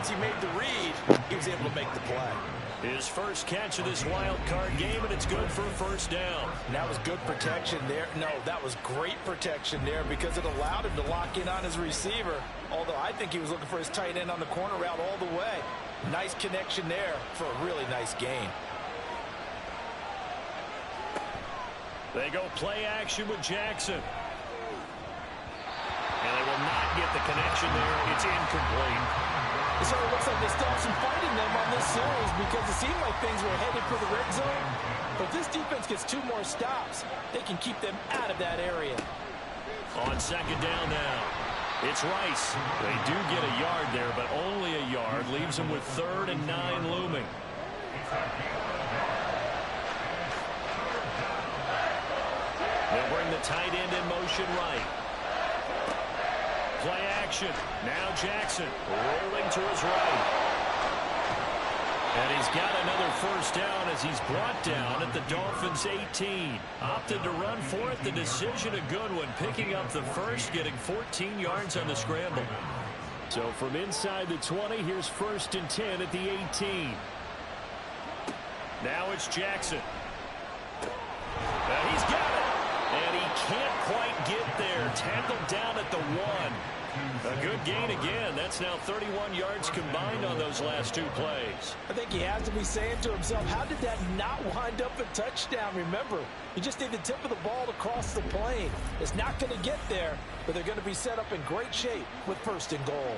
once he made the read, he was able to make the play. His first catch of this wild card game, and it's good for a first down. And that was good protection there. No, that was great protection there because it allowed him to lock in on his receiver. Although I think he was looking for his tight end on the corner route all the way. Nice connection there for a really nice gain. They go play action with Jackson. And they will not get the connection there. It's incomplete. So it looks like they still have some fight in them on this series because it seemed like things were headed for the red zone. But if this defense gets 2 more stops, they can keep them out of that area. On second down now, it's Rice. They do get a yard there, but only a yard. Leaves them with 3rd and 9 looming. They'll bring the tight end in motion right. Play action. Now Jackson rolling to his right. And he's got another first down as he's brought down at the Dolphins' 18. Opted to run for it. The decision a good one. Picking up the first, getting 14 yards on the scramble. So from inside the 20, here's 1st and 10 at the 18. Now it's Jackson. He's got it. And he can't quite get there. Tackled down at the 1. A good gain again. That's now 31 yards combined on those last 2 plays. I think he has to be saying to himself, how did that not wind up a touchdown? Remember, you just need the tip of the ball to cross the plane. It's not going to get there, but they're going to be set up in great shape with 1st and goal.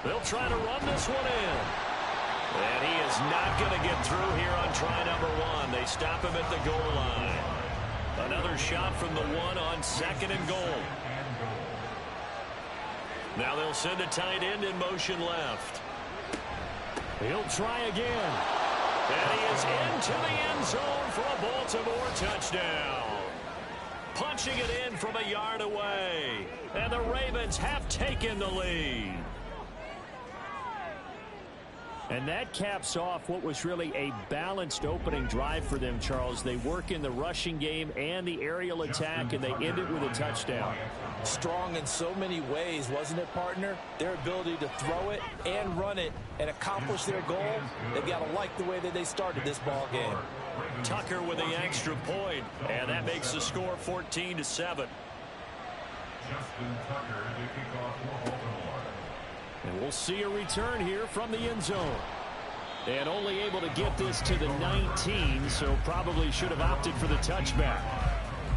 They'll try to run this one in. And he is not going to get through here on try number 1. They stop him at the goal line. Another shot from the 1 on 2nd and goal. Now they'll send a tight end in motion left. He'll try again. And he is into the end zone for a Baltimore touchdown. Punching it in from a yard away. And the Ravens have taken the lead. And that caps off what was really a balanced opening drive for them, Charles. They work in the rushing game and the aerial attack, and they end it with a touchdown. Strong in so many ways, wasn't it, partner? Their ability to throw it and run it and accomplish their goal, they've got to like the way that they started this ball game. Tucker with the extra point, and that makes the score 14-7. And we'll see a return here from the end zone. And only able to get this to the 19, so probably should have opted for the touchback.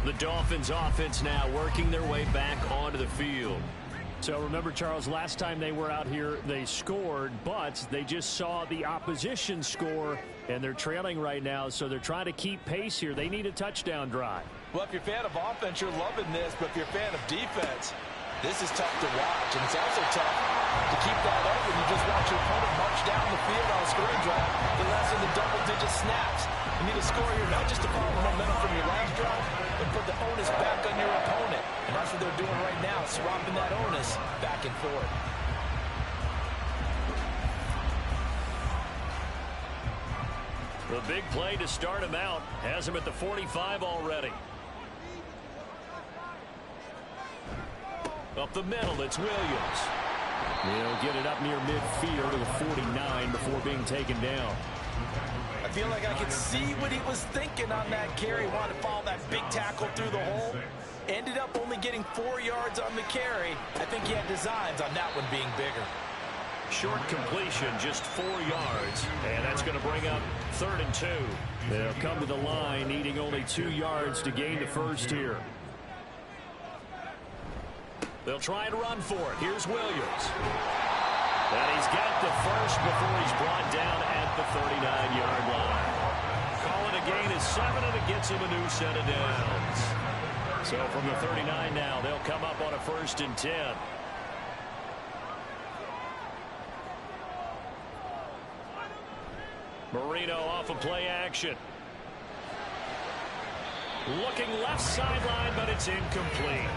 The Dolphins offense now working their way back onto the field. So remember, Charles, last time they were out here, they scored, but they just saw the opposition score, and they're trailing right now, so they're trying to keep pace here. They need a touchdown drive. Well, if you're a fan of offense, you're loving this, but if you're a fan of defense, this is tough to watch, and it's also tough to keep that up when you just watch your opponent march down the field on a scoring drive that lasts in the double-digit snaps. You need a score here not just to follow the momentum from your last drive, but put the onus back on your opponent. And that's what they're doing right now, swapping that onus back and forth. The big play to start him out has him at the 45 already. Up the middle, it's Williams. He'll get it up near midfield to the 49 before being taken down. I feel like I could see what he was thinking on that carry. Wanted to follow that big tackle through the hole. Ended up only getting 4 yards on the carry. I think he had designs on that one being bigger. Short completion, just 4 yards. And that's going to bring up 3rd and 2. They'll come to the line, needing only 2 yards to gain the first here. They'll try and run for it. Here's Williams. And he's got the first before he's brought down at the 39-yard line. Calling a gain of 7, and it gets him a new set of downs. So from the 39 now, they'll come up on a 1st and 10. Marino off of play action. Looking left sideline, but it's incomplete.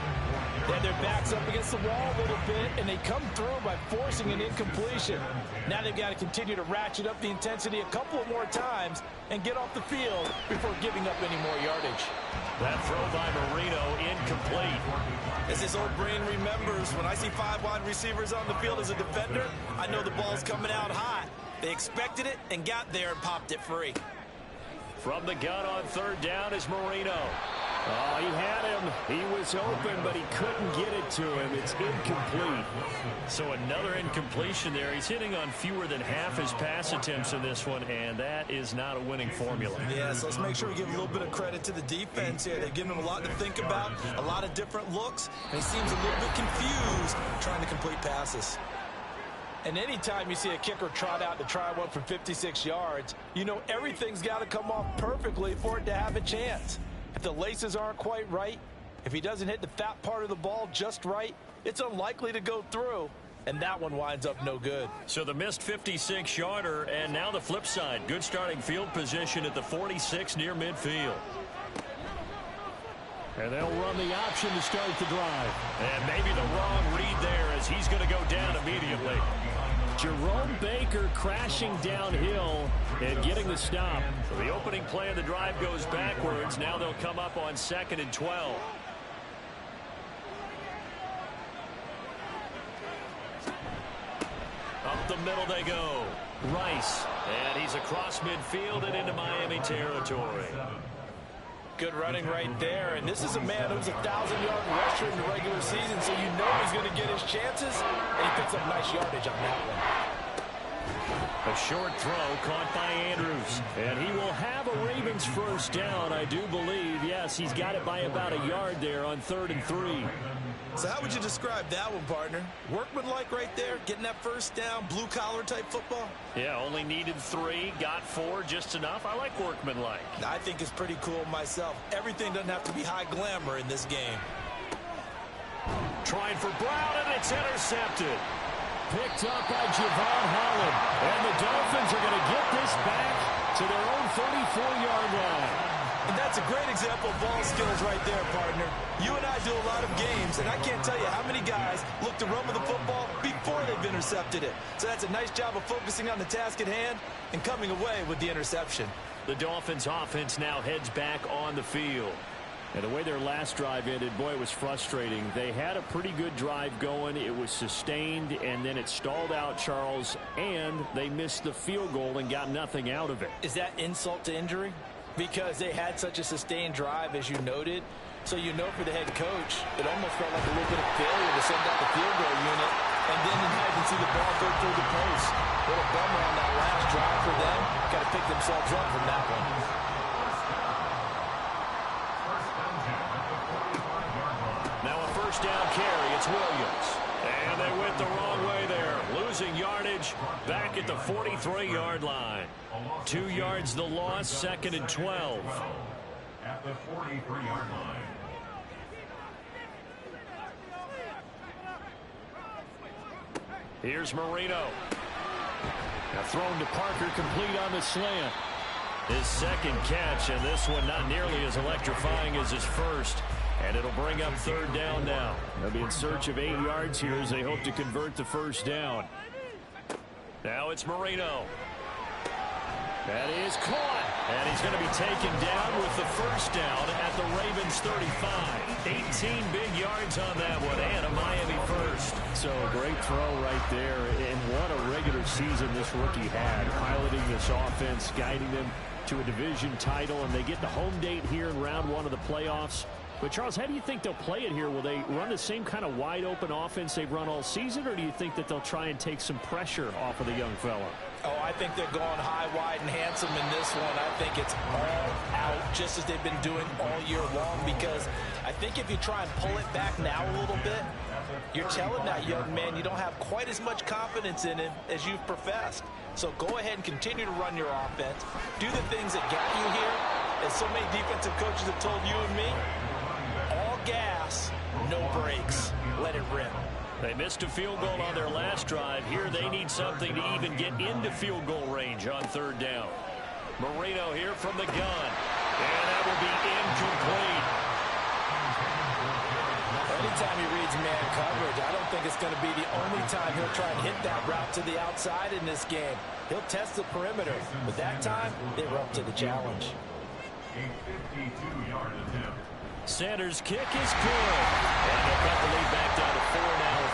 They had their backs up against the wall a little bit, and they come through by forcing an incompletion. Now they've got to continue to ratchet up the intensity a couple of more times and get off the field before giving up any more yardage. That throw by Marino incomplete. As his old brain remembers, when I see 5 wide receivers on the field as a defender, I know the ball's coming out hot. They expected it and got there and popped it free. From the gun on third down is Marino. Oh, he had him. He was open, but he couldn't get it to him. It's incomplete. So another incompletion there. He's hitting on fewer than half his pass attempts in this one, and that is not a winning formula. Yeah, so let's make sure we give a little bit of credit to the defense here. They've given him a lot to think about, a lot of different looks, and he seems a little bit confused trying to complete passes. And anytime you see a kicker trot out to try one from 56 yards, you know everything's got to come off perfectly for it to have a chance. If the laces aren't quite right, if he doesn't hit the fat part of the ball just right, it's unlikely to go through, and that one winds up no good. So the missed 56-yarder, and now the flip side. Good starting field position at the 46 near midfield. And they'll run the option to start the drive. And maybe the wrong read there as he's going to go down immediately. Jerome Baker crashing downhill and getting the stop. So the opening play of the drive goes backwards. Now they'll come up on 2nd and 12. Up the middle they go. Rice. And he's across midfield and into Miami territory. Good running right there, and this is a man who's a 1,000-yard rusher in the regular season, so you know he's going to get his chances, and he picks up nice yardage on that one. A short throw caught by Andrews, and he will have a Ravens first down, I do believe. Yes, he's got it by about a yard there on 3rd and 3. So how would you describe that one, partner? Workmanlike right there, getting that first down, blue-collar type football? Yeah, only needed 3, got 4, just enough. I like workmanlike. I think it's pretty cool myself. Everything doesn't have to be high glamour in this game. Trying for Brown, and it's intercepted. Picked up by Javon Holland. And the Dolphins are going to get this back to their own 34-yard line. And that's a great example of ball skills right there, partner. You and I do a lot of games, and I can't tell you how many guys look to run with the football before they've intercepted it. So that's a nice job of focusing on the task at hand and coming away with the interception. The Dolphins offense now heads back on the field. And the way their last drive ended, boy, it was frustrating. They had a pretty good drive going. It was sustained, and then it stalled out, Charles, and they missed the field goal and got nothing out of it. Is that insult to injury? Because they had such a sustained drive, as you noted. So you know for the head coach, it almost felt like a little bit of failure to send out the field goal unit, and then you not even see the ball go through the post. What a bummer on that last drive for them. Got to pick themselves up from that one. Now a first down carry. It's Williams. And they went the wrong way there. Losing yardage back at the 43-yard line. 2 yards the loss, 2nd and 12. At the 43-yard line. Here's Marino. Now thrown to Parker, complete on the slant. His second catch, and this one not nearly as electrifying as his first. And it'll bring up 3rd down now. They'll be in search of 8 yards here as they hope to convert the first down. Now it's Marino. That is caught. And he's going to be taken down with the first down at the Ravens 35. 18 big yards on that one, and a Miami first. So great throw right there. And what a regular season this rookie had. Piloting this offense, guiding them to a division title, and they get the home date here in round 1 of the playoffs. But, Charles, how do you think they'll play it here? Will they run the same kind of wide-open offense they've run all season, or do you think that they'll try and take some pressure off of the young fella? Oh, I think they're going high, wide, and handsome in this one. I think it's all out, just as they've been doing all year long, because I think if you try and pull it back now a little bit, you're telling that young man you don't have quite as much confidence in him as you've professed. So go ahead and continue to run your offense. Do the things that got you here, as so many defensive coaches have told you and me. All gas, no brakes. Let it rip. They missed a field goal on their last drive. Here they need something to even get into field goal range on 3rd down. Marino here from the gun. And that will be incomplete. Anytime he reads man coverage, I don't think it's going to be the only time he'll try and hit that route to the outside in this game. He'll test the perimeter, but that time they were up to the challenge. A 52-yard attempt. Center's kick is good. And they'll cut the lead back down to 4 now at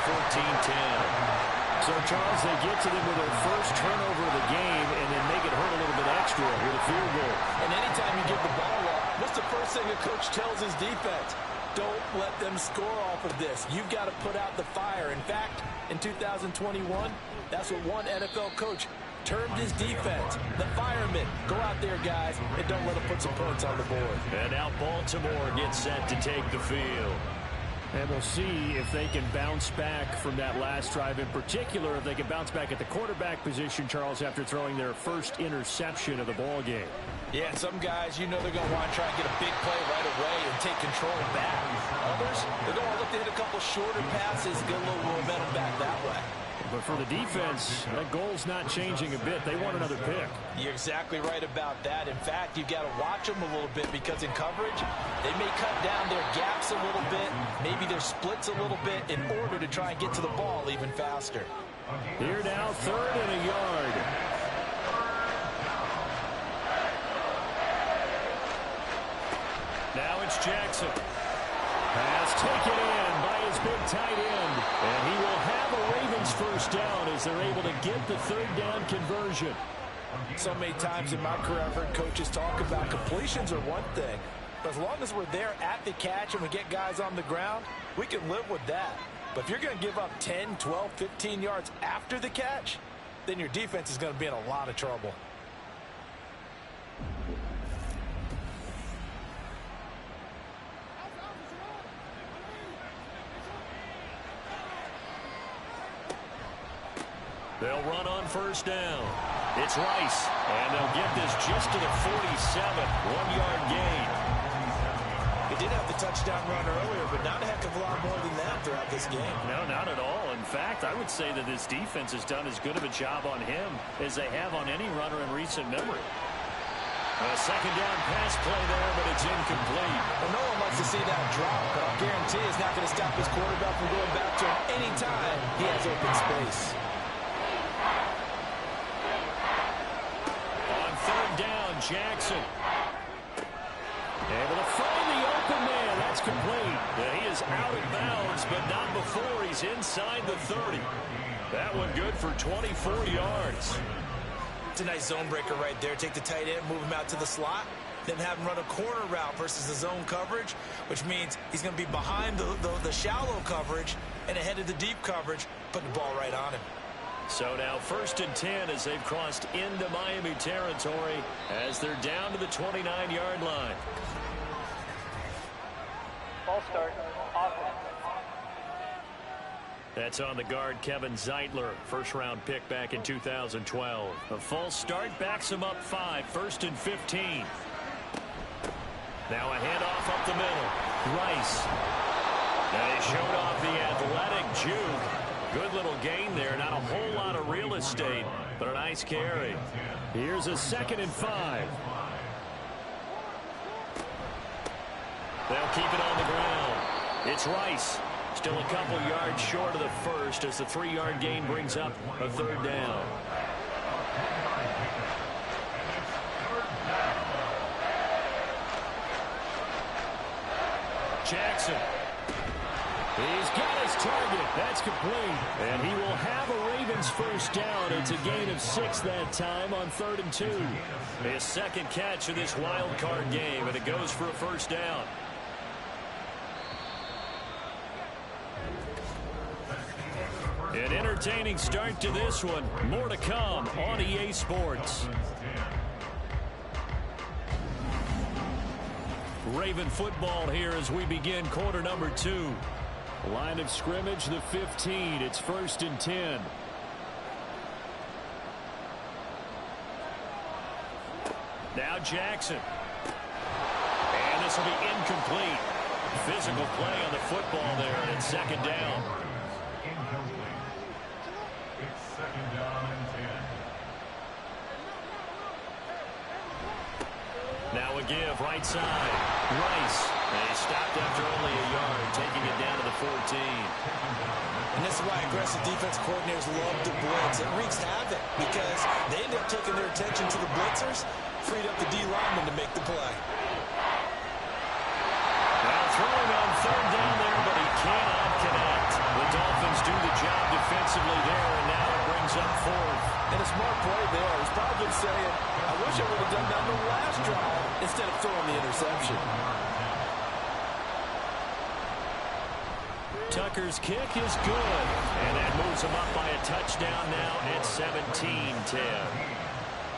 14-10. So, Charles, they get to them with their first turnover of the game and then make it hurt a little bit extra with a field goal. And anytime you give the ball up, what's the first thing a coach tells his defense? Don't let them score off of this. You've got to put out the fire. In fact, in 2021, that's what one NFL coach termed his defense. The firemen. Go out there, guys, and don't let them put some points on the board. And now Baltimore gets set to take the field. And we'll see if they can bounce back from that last drive. In particular, if they can bounce back at the quarterback position, Charles, after throwing their first interception of the ball game. Yeah, some guys, you know they're going to want to try and get a big play right away and take control back. Others, they're going to look to hit a couple shorter passes, get a little momentum back that way. But for the defense, that goal's not changing a bit. They want another pick. You're exactly right about that. In fact, you've got to watch them a little bit because in coverage, they may cut down their gaps a little bit, maybe their splits a little bit in order to try and get to the ball even faster. Here now, 3rd and a yard. Now it's Jackson. Pass taken in by his big tight end. And he will have a Ravens first down as they're able to get the 3rd down conversion. So many times in my career I've heard coaches talk about completions are one thing. But as long as we're there at the catch and we get guys on the ground, we can live with that. But if you're going to give up 10, 12, 15 yards after the catch, then your defense is going to be in a lot of trouble. They'll run on first down. It's Rice, and they'll get this just to the 47, 1-yard gain. They did have the touchdown run earlier, but not a heck of a lot more than that throughout this game. No, not at all. In fact, I would say that this defense has done as good of a job on him as they have on any runner in recent memory. A 2nd down pass play there, but it's incomplete. Well, no one wants to see that drop, but I'll guarantee it's not going to stop his quarterback from going back to him anytime he has open space. Jackson. Able to find the open man. That's complete. Yeah, he is out of bounds, but not before he's inside the 30. That one good for 24 yards. It's a nice zone breaker right there. Take the tight end, move him out to the slot, then have him run a corner route versus the zone coverage, which means he's going to be behind the shallow coverage and ahead of the deep coverage, put the ball right on him. So now 1st and 10 as they've crossed into Miami territory as they're down to the 29-yard line. Ball start. Offense. That's on the guard, Kevin Zeitler, first-round pick back in 2012. A false start backs him up 5, 1st and 15. Now a handoff up the middle. Rice. And he showed off the athletic juke. Good little gain there. Not a whole lot of real estate, but a nice carry. Here's a 2nd and 5. They'll keep it on the ground. It's Rice. Still a couple yards short of the first as the 3-yard gain brings up a 3rd down. Jackson. He's got his target. That's complete. And he will have a Ravens first down. It's a gain of 6 that time on 3rd and 2. His 2nd catch of this wild card game, and it goes for a first down. An entertaining start to this one. More to come on EA Sports. Raven football here as we begin quarter number 2. Line of scrimmage, the 15. It's 1st and 10. Now Jackson. And this will be incomplete. Physical play on the football there, and it's 2nd down. It's 2nd down and 10. Now a give, right side. Rice. And he stopped after only a yard, taking it down to the 14. And this is why aggressive defense coordinators love to blitz. It wreaks havoc because they end up taking their attention to the blitzers, freed up the D lineman to make the play. Well, throwing on third down there, but he cannot connect. The Dolphins do the job defensively there, and now it brings up fourth. And a smart play there. He's probably saying, I wish I would have done that in the last drive instead of throwing the interception. Tucker's kick is good, and that moves him up by a touchdown now at 17-10.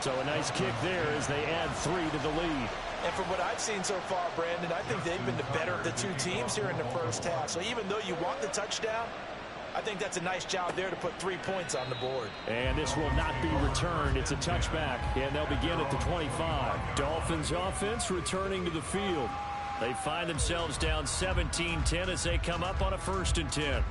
So a nice kick there as they add 3 to the lead. And from what I've seen so far, Brandon, I think they've been the better of the two teams here in the first half. So even though you want the touchdown, I think that's a nice job there to put 3 points on the board. And this will not be returned. It's a touchback, and they'll begin at the 25. Dolphins offense returning to the field. They find themselves down 17-10 as they come up on a 1st and 10.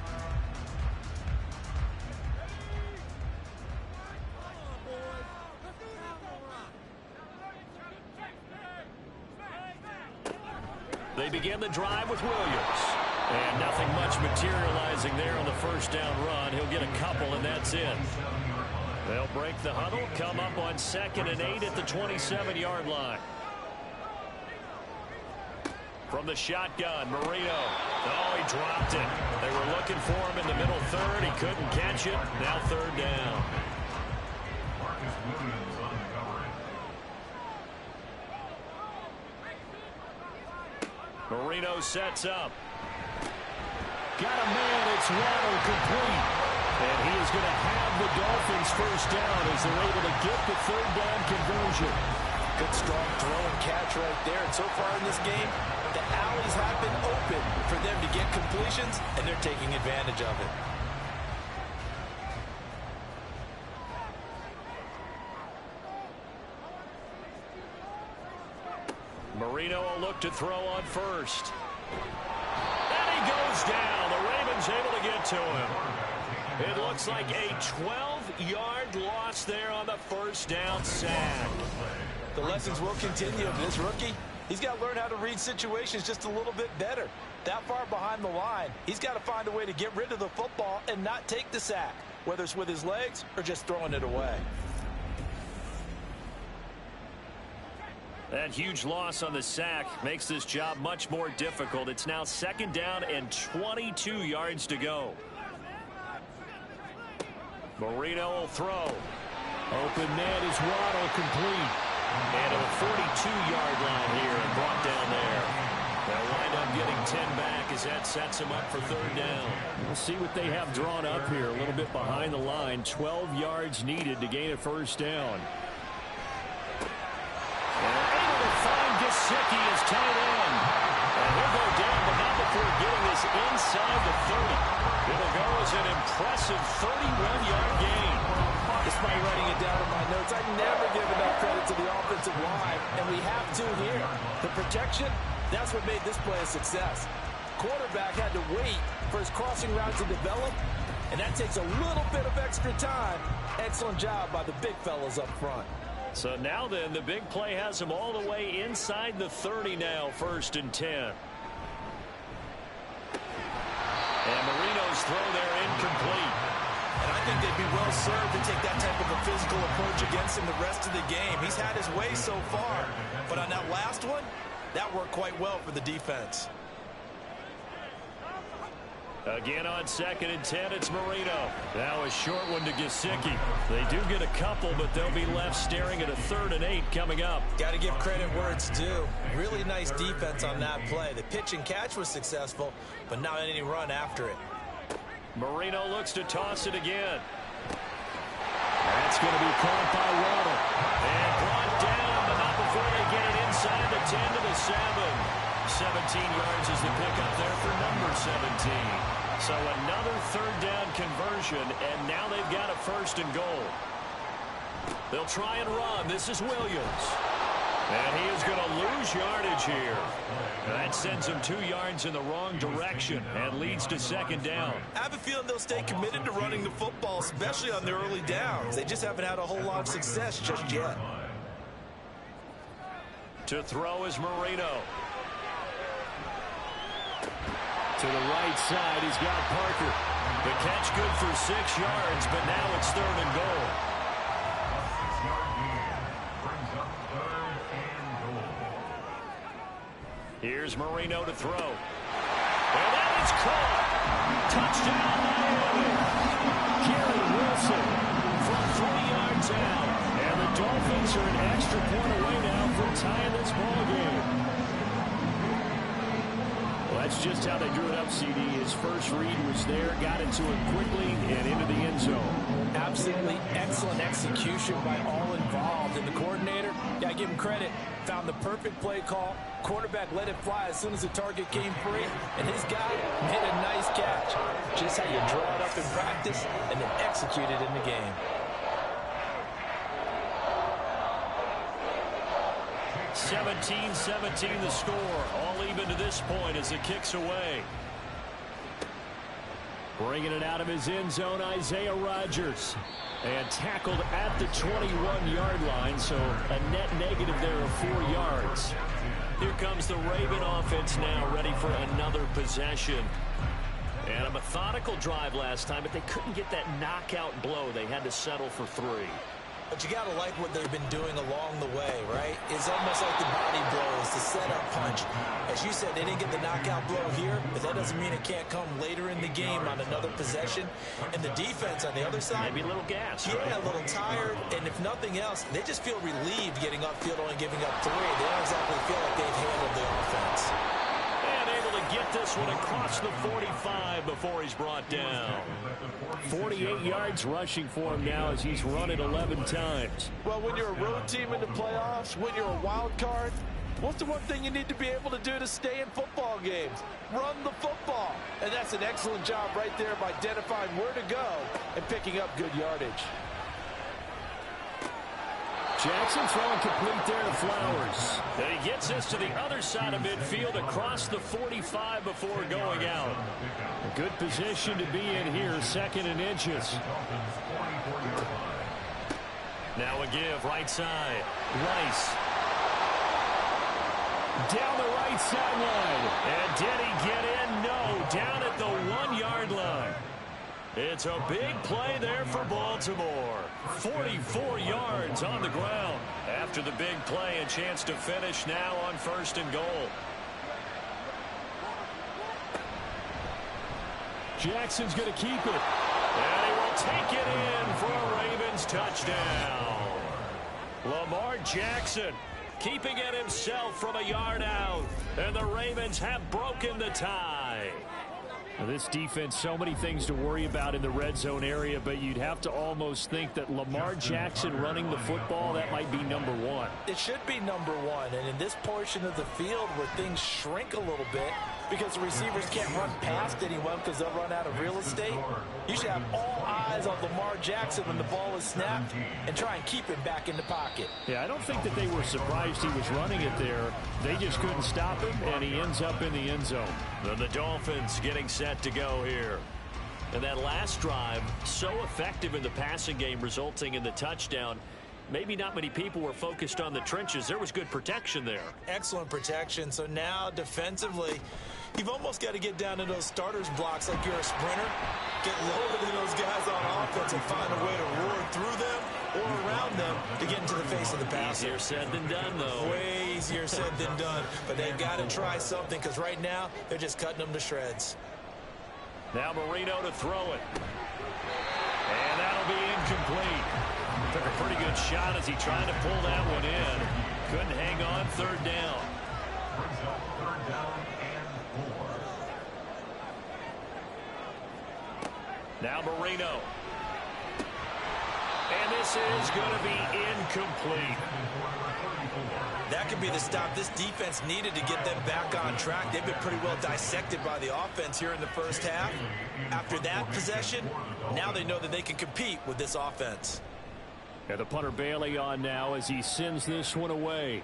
They begin the drive with Williams. And nothing much materializing there on the 1st down run. He'll get a couple, and that's it. They'll break the huddle, come up on 2nd and 8 at the 27-yard line. From the shotgun, Marino. Oh, he dropped it. They were looking for him in the middle third. He couldn't catch it. Now 3rd down. Marino sets up. Got a man. It's Waddle complete. And he is going to have the Dolphins 1st down as they're able to get the 3rd down conversion. Good strong throw and catch right there. And so far in this game, the alleys have been open for them to get completions, and they're taking advantage of it. Marino will look to throw on 1st. And he goes down. The Ravens able to get to him. It looks like a 12-yard loss there on the 1st down sack. The lessons will continue of this rookie. He's got to learn how to read situations just a little bit better. That far behind the line, he's got to find a way to get rid of the football and not take the sack, whether it's with his legs or just throwing it away. That huge loss on the sack makes this job much more difficult. It's now 2nd down and 22 yards to go. Marino will throw. Open man is Waddle complete. And at the 42-yard line here and brought down there. They'll wind up getting 10 back as that sets him up for 3rd down. We'll see what they have drawn up here. A little bit behind the line. 12 yards needed to gain a 1st down. Gesicki is tight end. And he'll go down, but not before getting this inside the 30. It'll go as an impressive 31-yard gain. Despite writing it down in my notes, I never give enough credit to the offensive line, and we have to here. The protection, that's what made this play a success. Quarterback had to wait for his crossing route to develop, and that takes a little bit of extra time. Excellent job by the big fellas up front. So now then, the big play has him all the way inside the 30 now, 1st and 10. And Marino's throw there incomplete. And I think they'd be well served to take that type of a physical approach against him the rest of the game. He's had his way so far, but on that last one, that worked quite well for the defense. Again on 2nd and 10, it's Marino. Now a short one to Gesicki. They do get a couple, but they'll be left staring at a 3rd and 8 coming up. Got to give credit where it's due. Really nice defense on that play. The pitch and catch was successful, but not any run after it. Marino looks to toss it again. That's going to be caught by Waddle. And brought down, but not before they get it inside the 10 to the 7. 17 yards is the pickup there for number 17. So another 3rd down conversion, and now they've got a 1st and goal. They'll try and run. This is Williams. And he is going to lose yardage here. That sends him 2 yards in the wrong direction and leads to 2nd down. I have a feeling they'll stay committed to running the football, especially on their early downs. They just haven't had a whole lot of success just yet. To throw is Marino. To the right side, he's got Parker. The catch good for 6 yards, but now it's 3rd and goal. Brings up 3rd and goal. Here's Marino to throw. And that is caught. Touchdown, Miami. Gary Wilson from 3 yards out. And the Dolphins are an extra point away now from tying this ball game. Well, that's just how they drew it up, CD. His first read was there, got into it quickly, and into the end zone. Absolutely excellent execution by all involved. And the coordinator, yeah, I give him credit, found the perfect play call. Quarterback let it fly as soon as the target came free, and his guy made a nice catch. Just how you draw it up in practice and then execute it in the game. 17-17 the score. All even to this point as it kicks away. Bringing it out of his end zone, Isaiah Rodgers. And tackled at the 21-yard line, so a net negative there of 4 yards. Here comes the Raven offense now, ready for another possession. And a methodical drive last time, but they couldn't get that knockout blow. They had to settle for 3. But you got to like what they've been doing along the way, right? It's almost like the body blows, the setup punch. As you said, they didn't get the knockout blow here, but that doesn't mean it can't come later in the game on another possession. And the defense on the other side, maybe a little gas. Yeah, right? a little tired. And if nothing else, they just feel relieved getting upfield only giving up 3. They don't exactly feel like they've handled the offense. And able to get this one across the 45 before he's brought down. 48 yards rushing for him now as he's run it 11 times. Well, when you're a road team in the playoffs, when you're a wild card, what's the one thing you need to be able to do to stay in football games? Run the football. And that's an excellent job right there of identifying where to go and picking up good yardage. Jackson throwing complete there to Flowers. And he gets this to the other side of midfield across the 45 before going out. A good position to be in here, 2nd and inches. Now a give, right side. Rice. Down the right sideline. And did he get in? No, down at the 1-yard line. It's a big play there for Baltimore. 44 yards on the ground. After the big play, a chance to finish now on 1st and goal. Jackson's going to keep it. And he will take it in for a Ravens touchdown. Lamar Jackson keeping it himself from a yard out. And the Ravens have broken the tie. This defense, so many things to worry about in the red zone area, but you'd have to almost think that Lamar Jackson running the football, that might be number 1. It should be number 1, and in this portion of the field where things shrink a little bit because the receivers can't run past anyone because they'll run out of real estate, you should have all eyes on Lamar Jackson when the ball is snapped and try and keep him back in the pocket. Yeah, I don't think that they were surprised he was running it there. They just couldn't stop him, and he ends up in the end zone. Then the Dolphins getting set to go here. And that last drive, so effective in the passing game, resulting in the touchdown. Maybe not many people were focused on the trenches. There was good protection there. Excellent protection. So now defensively, you've almost got to get down to those starters blocks like you're a sprinter. Get lower than those guys on offense and find a way to roar through them or around them to get into the face of the passer. Easier said than done, though. Way easier said than done. But they've got to try something because right now they're just cutting them to shreds. Now Marino to throw it. And that'll be incomplete. Took a pretty good shot as he tried to pull that one in. Couldn't hang on. 3rd down. Now Marino. And this is going to be incomplete. That could be the stop this defense needed to get them back on track. They've been pretty well dissected by the offense here in the first half. After that possession, now they know that they can compete with this offense. And the punter Bailey on now as he sends this one away.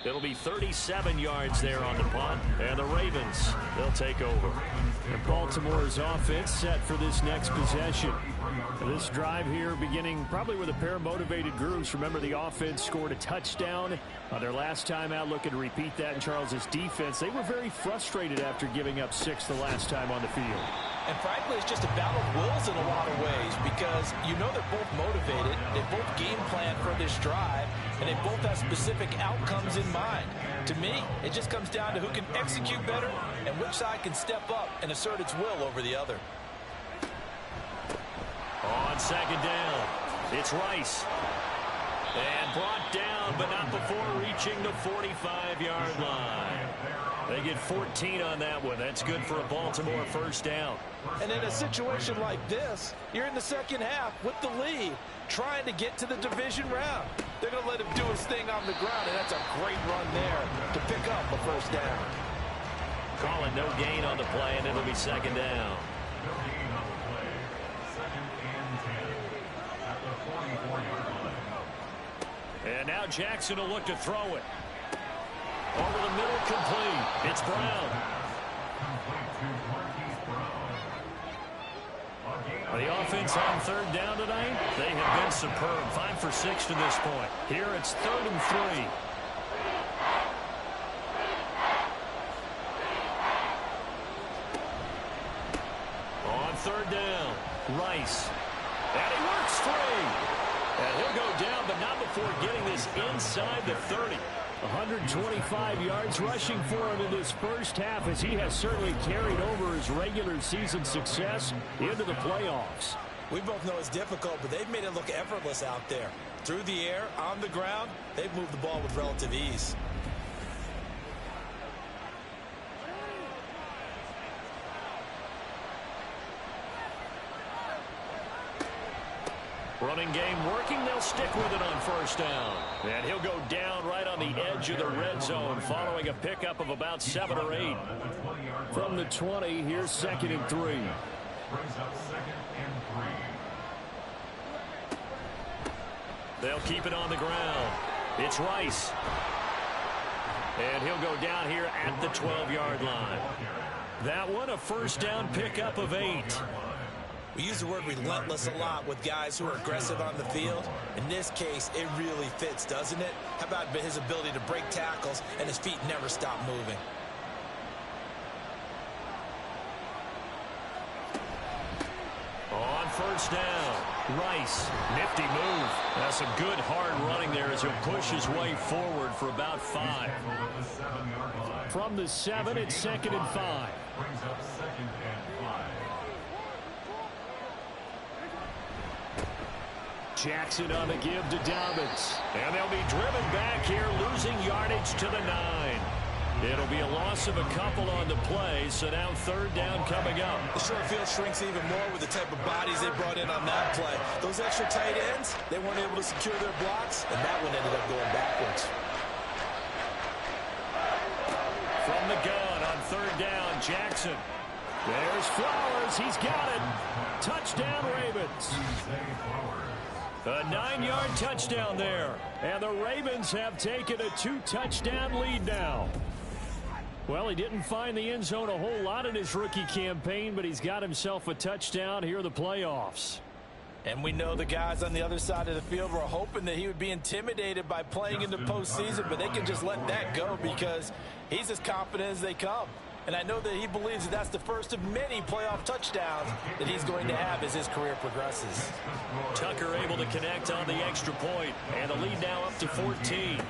It'll be 37 yards there on the punt. And the Ravens, they'll take over. And Baltimore's offense set for this next possession. This drive here beginning probably with a pair of motivated groups. Remember, the offense scored a touchdown on their last time out. Looking to repeat that in Charles's defense. They were very frustrated after giving up 6 the last time on the field. And frankly, it's just a battle of wills in a lot of ways because you know they're both motivated. They both game plan for this drive, and they both have specific outcomes in mind. To me, it just comes down to who can execute better and which side can step up and assert its will over the other. On second down, it's Rice. And brought down, but not before reaching the 45-yard line. They get 14 on that one. That's good for a Baltimore first down. And in a situation like this, you're in the second half with the lead, trying to get to the division round. They're going to let him do his thing on the ground, and that's a great run there to pick up a first down. Call it no gain on the play, and it'll be second down. No gain on the play. Second and 10 at the 44-yard line. And now Jackson will look to throw it. Over the middle, complete. It's Brown. Complete to Marquise Brown. The offense on third down tonight, they have been superb. 5 for 6 to this point. Here it's 3rd and 3. On third down, Rice. And he works free. And he'll go down, but not before getting this inside the 30. 125 yards rushing for him in this first half, as he has certainly carried over his regular season success into the playoffs. We both know it's difficult, but they've made it look effortless out there. Through the air, on the ground, they've moved the ball with relative ease. Running game working. They'll stick with it on first down. And he'll go down right on the edge of the red zone following a pickup of about 7 or 8. From the 20, here's 2nd and 3. Brings up 2nd and 3. They'll keep it on the ground. It's Rice. And he'll go down here at the 12-yard line. That one, a first down pickup of 8. We use the word relentless a lot with guys who are aggressive on the field. In this case, it really fits, doesn't it? How about his ability to break tackles and his feet never stop moving? On first down, Rice. Nifty move. That's some good hard running there as he'll push his way forward for about 5. From the 7, it's 2nd and 5. Brings up 2nd and 5. Jackson on the give to Dobbins. And they'll be driven back here, losing yardage to the 9. It'll be a loss of a couple on the play, so now 3rd down coming up. The short field shrinks even more with the type of bodies they brought in on that play. Those extra tight ends, they weren't able to secure their blocks, and that one ended up going backwards. From the gun on 3rd down, Jackson. There's Flowers. He's got it. Touchdown, Ravens. A 9-yard touchdown there. And the Ravens have taken a 2-touchdown lead now. Well, he didn't find the end zone a whole lot in his rookie campaign, but he's got himself a touchdown here in the playoffs. And we know the guys on the other side of the field were hoping that he would be intimidated by playing in the postseason, but they can just let that go because he's as confident as they come. And I know that he believes that that's the first of many playoff touchdowns that he's going to have as his career progresses. Tucker able to connect on the extra point, and the lead now up to 14.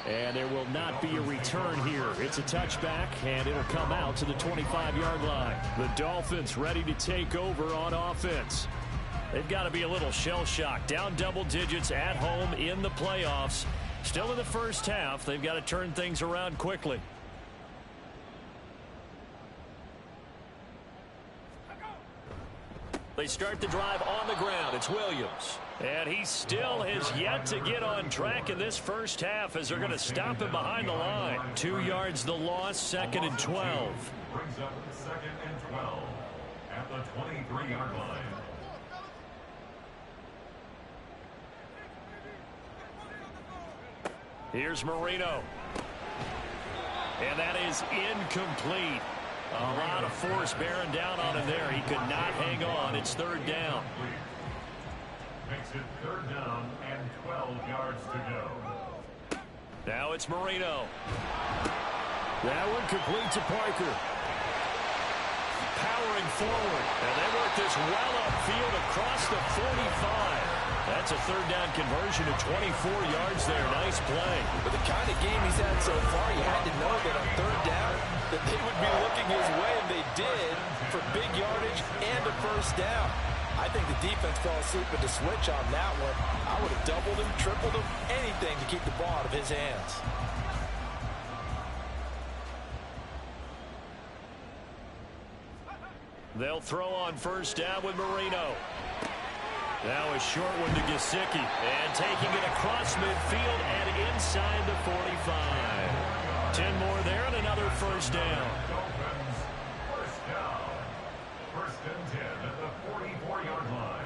And there will not be a return here. It's a touchback, and it'll come out to the 25-yard line. The Dolphins ready to take over on offense. They've got to be a little shell-shocked. Down double digits at home in the playoffs. Still in the first half. They've got to turn things around quickly. They start the drive on the ground. It's Williams. And he still has yet to get on track in this first half as they're going to stop him behind the line. 2 yards the loss, 2nd and 12. Brings up 2nd and 12 at the 23-yard line. Here's Marino. And that is incomplete. A lot of force bearing down on him there. He could not hang on. It's 3rd down. Makes it 3rd down and 12 yards to go. Now it's Marino. That one complete to Parker. powering forward. And they work this well upfield across the 45. That's a third down conversion of 24 yards there. Nice play. With the kind of game he's had so far, you had to know that on third down that they would be looking his way, and they did, for big yardage and a first down. I think the defense fell asleep at the switch on that one. I would have doubled him, tripled him, anything to keep the ball out of his hands. They'll throw on first down with Marino. Now a short one to Gesicki. And taking it across midfield and inside the 45. 10 more there and another first down. First down. First and 10 at the 44-yard line.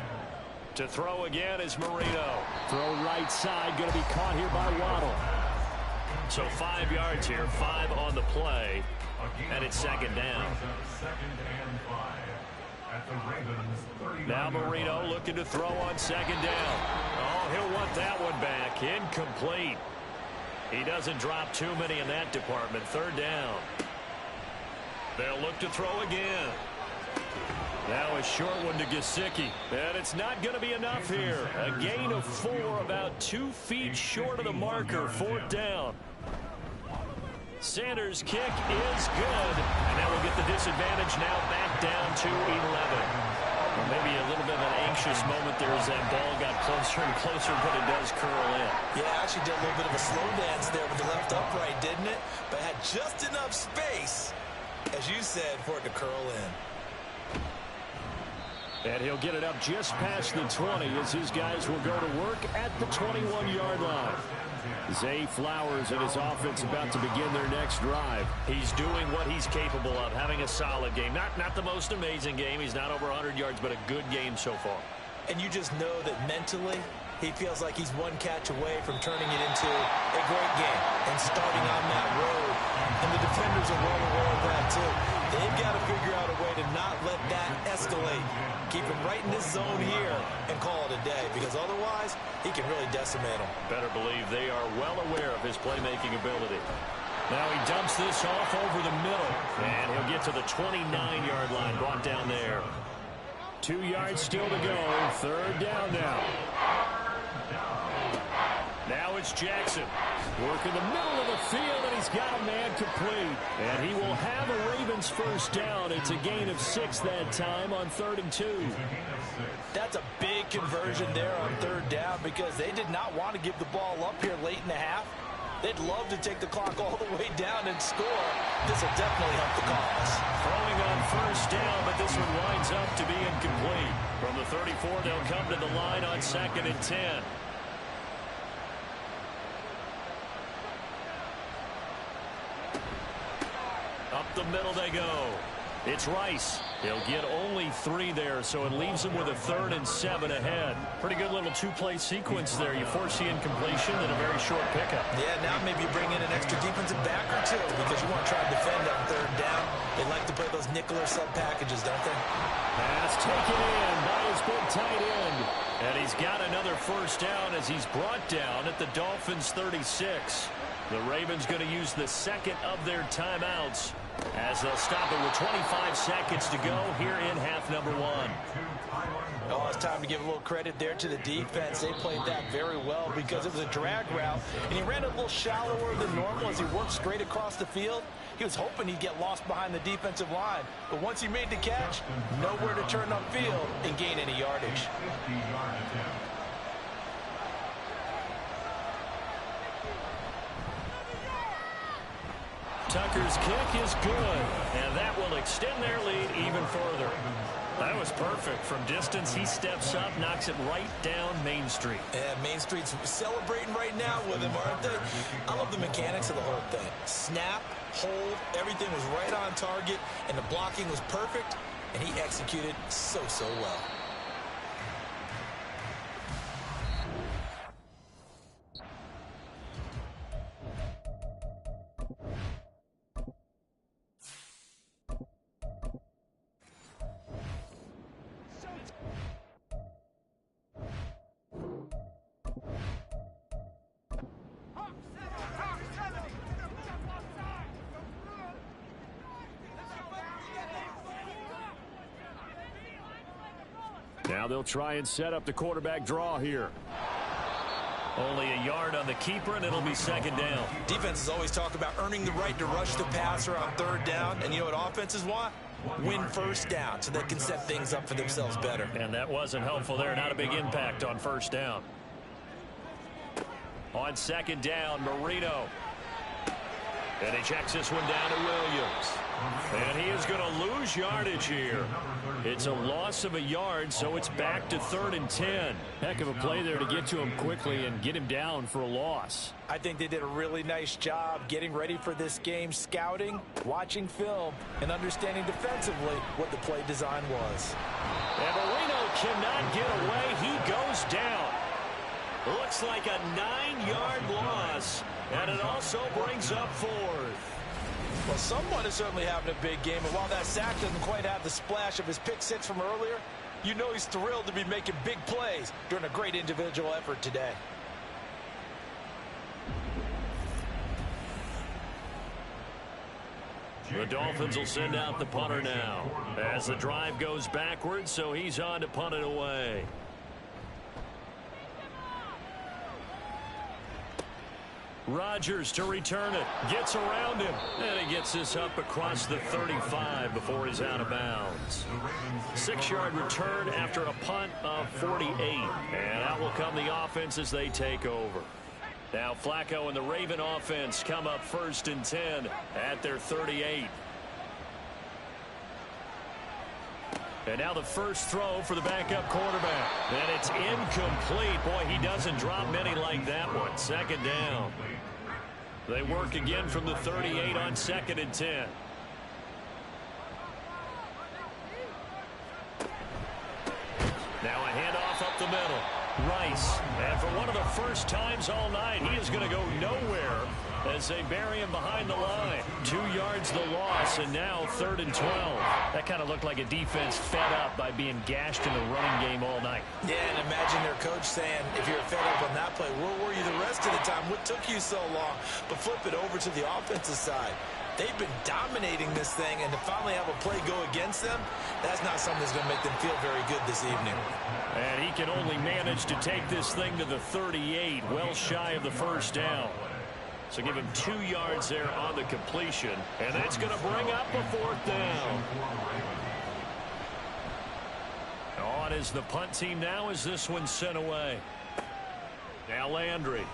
To throw again is Marino. Throw right side, going to be caught here by Waddle. So 5 yards here, 5 on the play, and it's second down. Second and 5 at the Ravens 39. Now Marino looking to throw on second down. Oh, he'll want that one back. Incomplete. He doesn't drop too many in that department. Third down. They'll look to throw again. Now a short one to Gesicki. And it's not going to be enough here. A gain of 4, about 2 feet short of the marker. Fourth down. Sanders' kick is good. And that will get the disadvantage now back down to 11. Well, maybe a little bit of an anxious moment there as that ball got closer and closer, but it does curl in. Yeah, actually did a little bit of a slow dance there with the left upright, didn't it? But had just enough space, as you said, for it to curl in. And he'll get it up just past the 20 as his guys will go to work at the 21-yard line. Zay Flowers and his offense about to begin their next drive. He's doing what he's capable of, having a solid game. Not the most amazing game. He's not over 100 yards, but a good game so far. And you just know that mentally, he feels like he's one catch away from turning it into a great game and starting on that road. And the defenders are well aware of that, too. They've got to figure out a way to not let that escalate. Keep him right in this zone here and call it a day, because otherwise he can really decimate them. Better believe they are well aware of his playmaking ability. Now he dumps this off over the middle, and he'll get to the 29-yard line, brought down there. 2 yards still to go. Third down now. Now it's Jackson. Work in the middle of the field, and he's got a man complete. And he will have a Ravens first down. It's a gain of 6 that time on 3rd and 2. That's a big conversion there on third down, because they did not want to give the ball up here late in the half. They'd love to take the clock all the way down and score. This will definitely help the cause. Throwing on first down, but this one winds up to be incomplete. From the 34, they'll come to the line on 2nd and 10. Up the middle they go. It's Rice. He'll get only 3 there, so it leaves him with a 3rd and 7 ahead. Pretty good little 2-play sequence there. You force the incompletion and a very short pickup. Yeah, now maybe you bring in an extra defensive back or 2, because you want to try to defend on third down. They like to play those nickel or sub packages, don't they? Pass taken in by his big tight end. And he's got another first down as he's brought down at the Dolphins' 36. The Ravens going to use the second of their timeouts as they'll stop it with 25 seconds to go here in half number 1. Oh, it's time to give a little credit there to the defense. They played that very well because it was a drag route, and he ran a little shallower than normal as he worked straight across the field. He was hoping he'd get lost behind the defensive line, but once he made the catch, nowhere to turn upfield and gain any yardage. Tucker's kick is good, and that will extend their lead even further. That was perfect. From distance, he steps up, knocks it right down Main Street. Yeah, Main Street's celebrating right now with him, aren't they? I love the mechanics of the whole thing. Snap, hold, everything was right on target, and the blocking was perfect, and he executed so well. Now they'll try and set up the quarterback draw here. Only a yard on the keeper, and it'll be second down. Defenses always talk about earning the right to rush the passer on third down. And you know what offenses want? Win first down so they can set things up for themselves better. And that wasn't helpful there. Not a big impact on first down. On second down, Marino. And he checks this one down to Williams. And he is going to lose yardage here. It's a loss of a yard, so it's back to 3rd and 10. Heck of a play there to get to him quickly and get him down for a loss. I think they did a really nice job getting ready for this game, scouting, watching film, and understanding defensively what the play design was. And Marino cannot get away. He goes down. Looks like a 9-yard loss, and it also brings up 4th. Well, someone is certainly having a big game, and while that sack doesn't quite have the splash of his pick six from earlier, you know he's thrilled to be making big plays during a great individual effort today. The Dolphins will send out the punter now as the drive goes backwards, so he's on to punt it away. Rodgers to return it. Gets around him. And he gets this up across the 35 before he's out of bounds. 6-yard return after a punt of 48. And out will come the offense as they take over. Now Flacco and the Raven offense come up 1st and 10 at their 38. And now the first throw for the backup quarterback. And it's incomplete. Boy, he doesn't drop many like that one. Second down. They work again from the 38 on 2nd and 10. Now a handoff up the middle. Rice. And for one of the first times all night, he is going to go nowhere as they bury him behind the line. 2 yards the loss, and now 3rd and 12. That kind of looked like a defense fed up by being gashed in the running game all night. Yeah, and imagine their coach saying, if you're fed up on that play, where were you the rest of the time? What took you so long? But flip it over to the offensive side. They've been dominating this thing, and to finally have a play go against them, that's not something that's going to make them feel very good this evening. And he can only manage to take this thing to the 38, well shy of the first down. So give him 2 yards there on the completion, and that's going to bring up a 4th down. On is the punt team now as this one's sent away. Now Landry.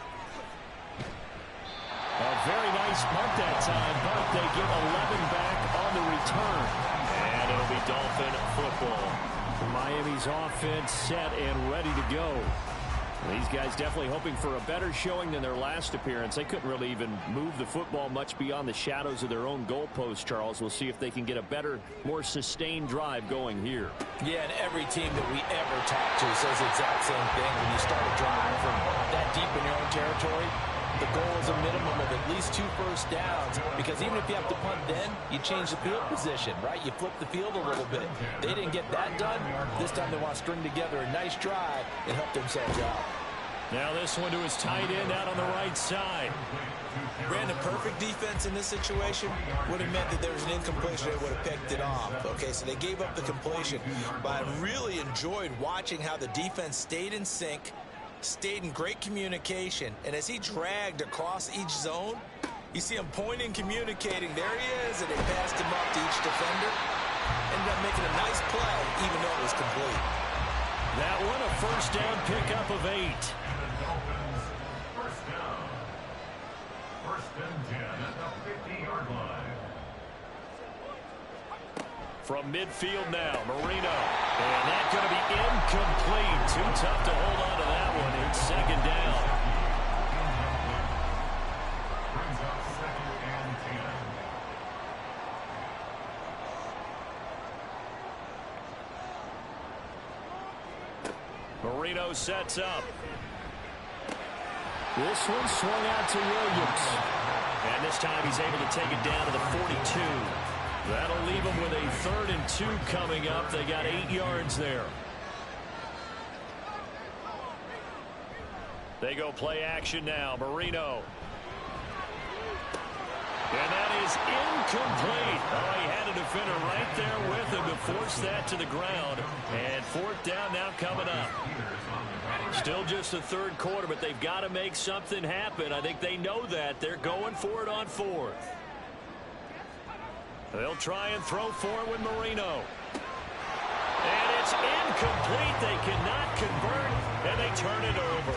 A very nice punt that time, but they get 11 back on the return. And it'll be Dolphin football. Miami's offense set and ready to go. These guys definitely hoping for a better showing than their last appearance. They couldn't really even move the football much beyond the shadows of their own goalpost, Charles. We'll see if they can get a better, more sustained drive going here. Yeah, and every team that we ever talk to says the exact same thing. When you start a drive from that deep in your own territory, the goal is a minimum of at least 2 first downs, because even if you have to punt then, you change the field position, right? You flip the field a little bit. They didn't get that done. This time they want to string together a nice drive and help themselves out. Now this one to his tight end out on the right side. Brandon, perfect defense in this situation would have meant that there was an incompletion. They would have picked it off. Okay, so they gave up the completion. But I really enjoyed watching how the defense stayed in sync, stayed in great communication, and as he dragged across each zone, you see him pointing, communicating. There he is, and they passed him up to each defender. Ended up making a nice play, even though it was complete. That one a first down pickup of 8. First down. 1st and 10 at the 50-yard line. From midfield now, Marino. And that's going to be incomplete. Too tough to hold on to that one. It's 2nd down. Brings up 2nd and 10. Marino sets up. This one swung out to Williams. And this time he's able to take it down to the 42. That'll leave them with a 3rd and 2 coming up. They got 8 yards there. They go play action now. Marino. And that is incomplete. Oh, he had a defender right there with him to force that to the ground. And fourth down now coming up. Still just the third quarter, but they've got to make something happen. I think they know that. They're going for it on fourth. They'll try and throw for it with Marino. And it's incomplete. They cannot convert, and they turn it over.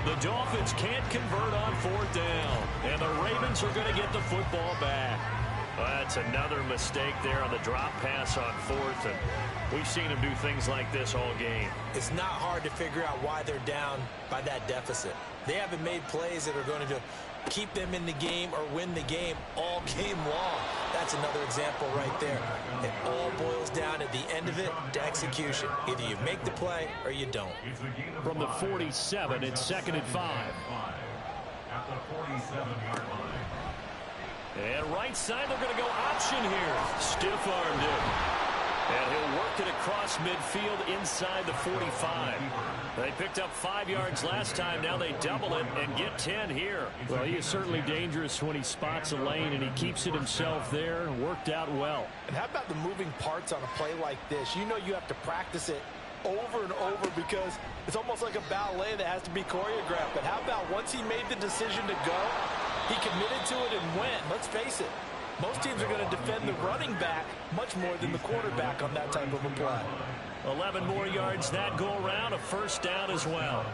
The Dolphins can't convert on fourth down, and the Ravens are going to get the football back. Well, that's another mistake there on the drop pass on fourth, and we've seen them do things like this all game. It's not hard to figure out why they're down by that deficit. They haven't made plays that are going to keep them in the game or win the game all game long. That's another example right there. It all boils down at the end of it to execution. Either you make the play or you don't. From the 47, it's 2nd and 5. At the 47-yard line. And right side, they're going to go option here. Stiff-armed it. And he'll work it across midfield inside the 45. They picked up 5 yards last time. Now they double it and get 10 here. Well, he is certainly dangerous when he spots a lane, and he keeps it himself there. Worked out well. And how about the moving parts on a play like this? You know you have to practice it over and over because it's almost like a ballet that has to be choreographed. But how about once he made the decision to go, he committed to it and went. Let's face it. Most teams are going to defend the running back much more than the quarterback on that type of a play. 11 more yards that go around, a first down as well.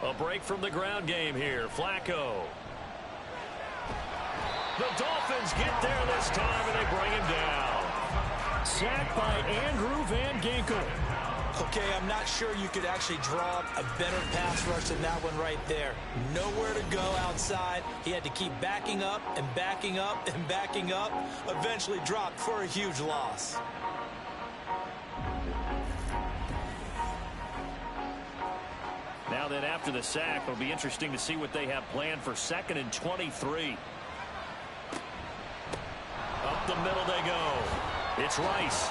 A break from the ground game here. Flacco. The Dolphins get there this time, and they bring him down. Sacked by Andrew Van Ginkel. Okay, I'm not sure you could actually draw a better pass rush than that one right there. Nowhere to go outside. He had to keep backing up and backing up and backing up. Eventually dropped for a huge loss. Now then, after the sack, it'll be interesting to see what they have planned for 2nd and 23. Up the middle they go. It's Rice.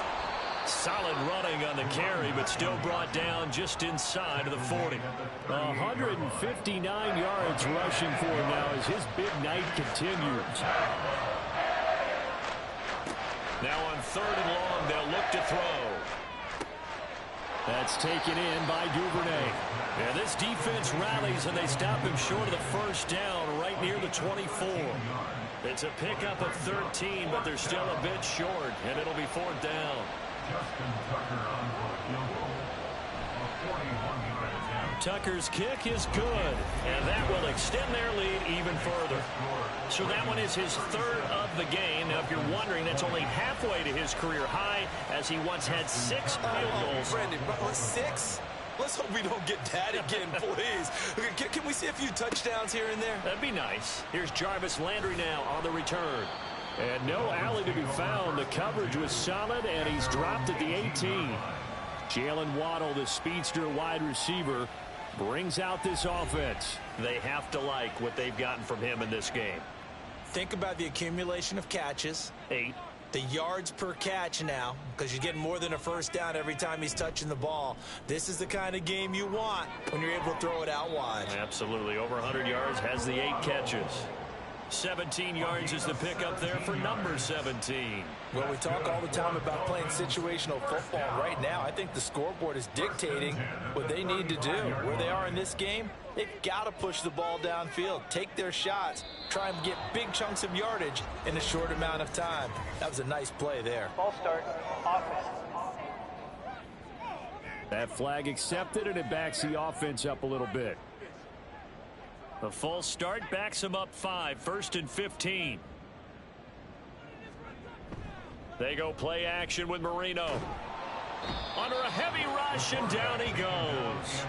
Solid running on the carry, but still brought down just inside of the 40. 159 yards rushing for him now as his big night continues. Now on 3rd and long, they'll look to throw. That's taken in by Duvernay. Yeah, this defense rallies, and they stop him short of the first down right near the 24. It's a pickup of 13, but they're still a bit short, and it'll be 4th down. Justin Tucker on for a field goal. A 41-yard attempt. Tucker's kick is good, and that will extend their lead even further. So that one is his 3rd of the game. Now, if you're wondering, that's only halfway to his career high, as he once had 6 field goals. Brandon, 6? Let's hope we don't get that again, please. Can we see a few touchdowns here and there? That'd be nice. Here's Jarvis Landry now on the return. And no alley to be found. The coverage was solid, and he's dropped at the 18. Jalen Waddle, the speedster wide receiver, brings out this offense. They have to like what they've gotten from him in this game. Think about the accumulation of catches. 8. The yards per catch now, because you're getting more than a first down every time he's touching the ball. This is the kind of game you want when you're able to throw it out wide. Absolutely. Over 100 yards, has the 8 catches. 17 yards is the pickup there for number 17. Well, we talk all the time about playing situational football. Right now, I think the scoreboard is dictating what they need to do. Where they are in this game, they've got to push the ball downfield, take their shots, try and get big chunks of yardage in a short amount of time. That was a nice play there. Ball start, offense. That flag accepted, and it backs the offense up a little bit. The false start backs him up 5, 1st and 15. They go play action with Marino. Under a heavy rush, and down he goes.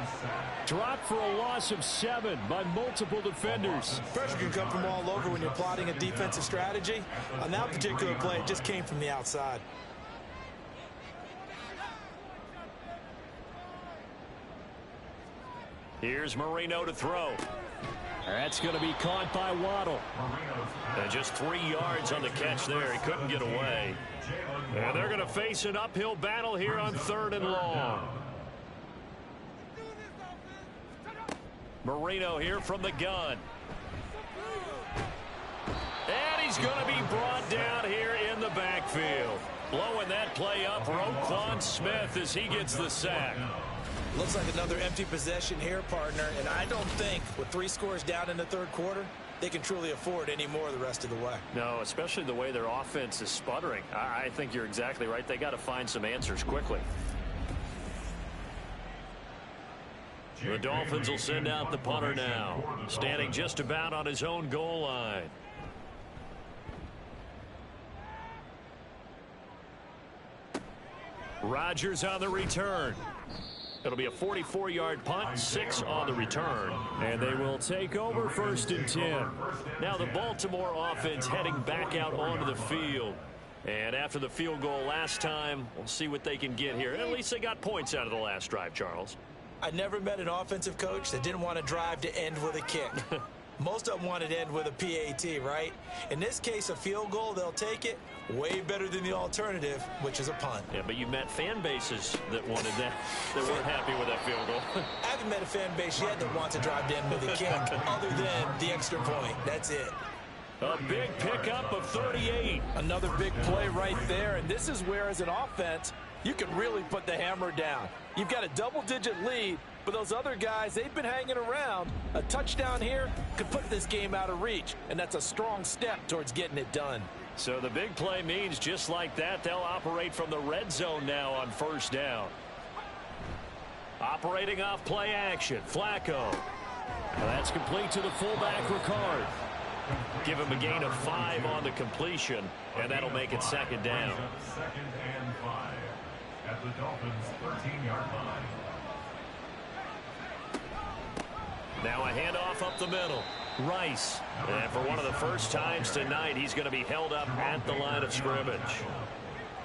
Dropped for a loss of 7 by multiple defenders. Pressure can come from all over when you're plotting a defensive strategy. On that particular play, it just came from the outside. Here's Marino to throw. That's going to be caught by Waddle. And just 3 yards on the catch there. He couldn't get away. And they're going to face an uphill battle here on 3rd and long. Marino here from the gun. And he's going to be brought down here in the backfield. Blowing that play up, Roquan Smith, as he gets the sack. Looks like another empty possession here, partner, and I don't think with 3 scores down in the 3rd quarter, they can truly afford any more the rest of the way. No, especially the way their offense is sputtering. I think you're exactly right. They got to find some answers quickly. The Dolphins will send out the punter now, standing just about on his own goal line. Rodgers on the return. It'll be a 44-yard punt, 6 on the return. And they will take over 1st and 10. Now the Baltimore offense heading back out onto the field. And after the field goal last time, we'll see what they can get here. At least they got points out of the last drive, Charles. I never met an offensive coach that didn't want to drive to end with a kick. Most of them wanted to end with a PAT, right? In this case, a field goal, they'll take it. Way better than the alternative, which is a punt. Yeah, but you met fan bases that wanted that, that weren't happy with that field goal. I haven't met a fan base yet that wants to drive to end with a kick, other than the extra point. That's it. A big pickup of 38. Another big play right there, and this is where, as an offense, you can really put the hammer down. You've got a double-digit lead, but those other guys, they've been hanging around. A touchdown here could put this game out of reach, and that's a strong step towards getting it done. So the big play means just like that, they'll operate from the red zone now on 1st down. Operating off play action, Flacco. That's complete to the fullback, Ricard. Give him a gain of 5 on the completion, and that'll make it 2nd down. 2nd and 5 at the Dolphins' 13-yard line. Now a handoff up the middle. Rice. And for one of the first times tonight, he's going to be held up at the line of scrimmage.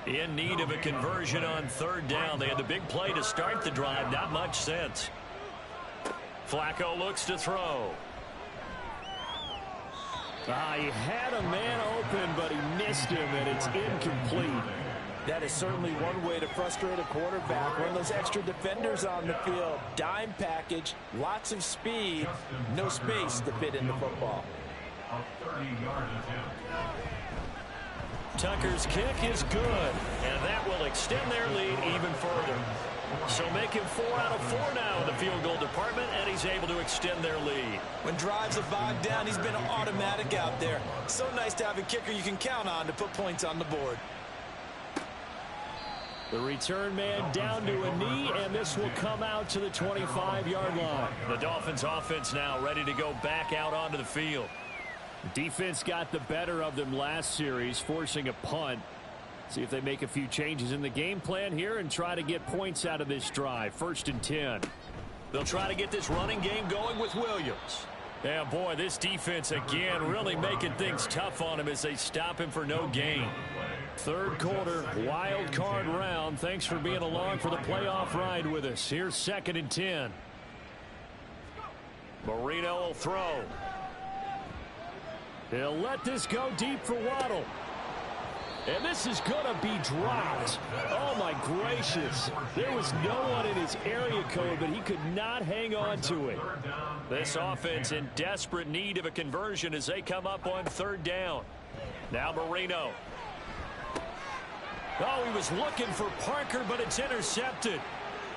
In need of a conversion on 3rd down. They had the big play to start the drive. Not much sense. Flacco looks to throw. He had a man open, but he missed him, and it's incomplete. That is certainly one way to frustrate a quarterback. One of those extra defenders on the field. Dime package, lots of speed, no space to fit in the football. A 30-yard attempt. Tucker's kick is good, and that will extend their lead even further. So make him 4 out of 4 now in the field goal department, and he's able to extend their lead. When drives have bogged down, he's been automatic out there. So nice to have a kicker you can count on to put points on the board. The return man down to a knee, and this will come out to the 25-yard line. The Dolphins offense now ready to go back out onto the field. Defense got the better of them last series, forcing a punt. See if they make a few changes in the game plan here and try to get points out of this drive. 1st and 10. They'll try to get this running game going with Williams. Yeah, boy, this defense again really making things tough on him as they stop him for no gain. 3rd quarter, wild card round. Thanks for being along for the playoff ride with us. Here's 2nd and 10. Marino will throw. He'll let this go deep for Waddle. And this is going to be dropped. Oh, my gracious. There was no one in his area code, but he could not hang on to it. This offense in desperate need of a conversion as they come up on 3rd down. Now Marino. Oh, he was looking for Parker, but it's intercepted.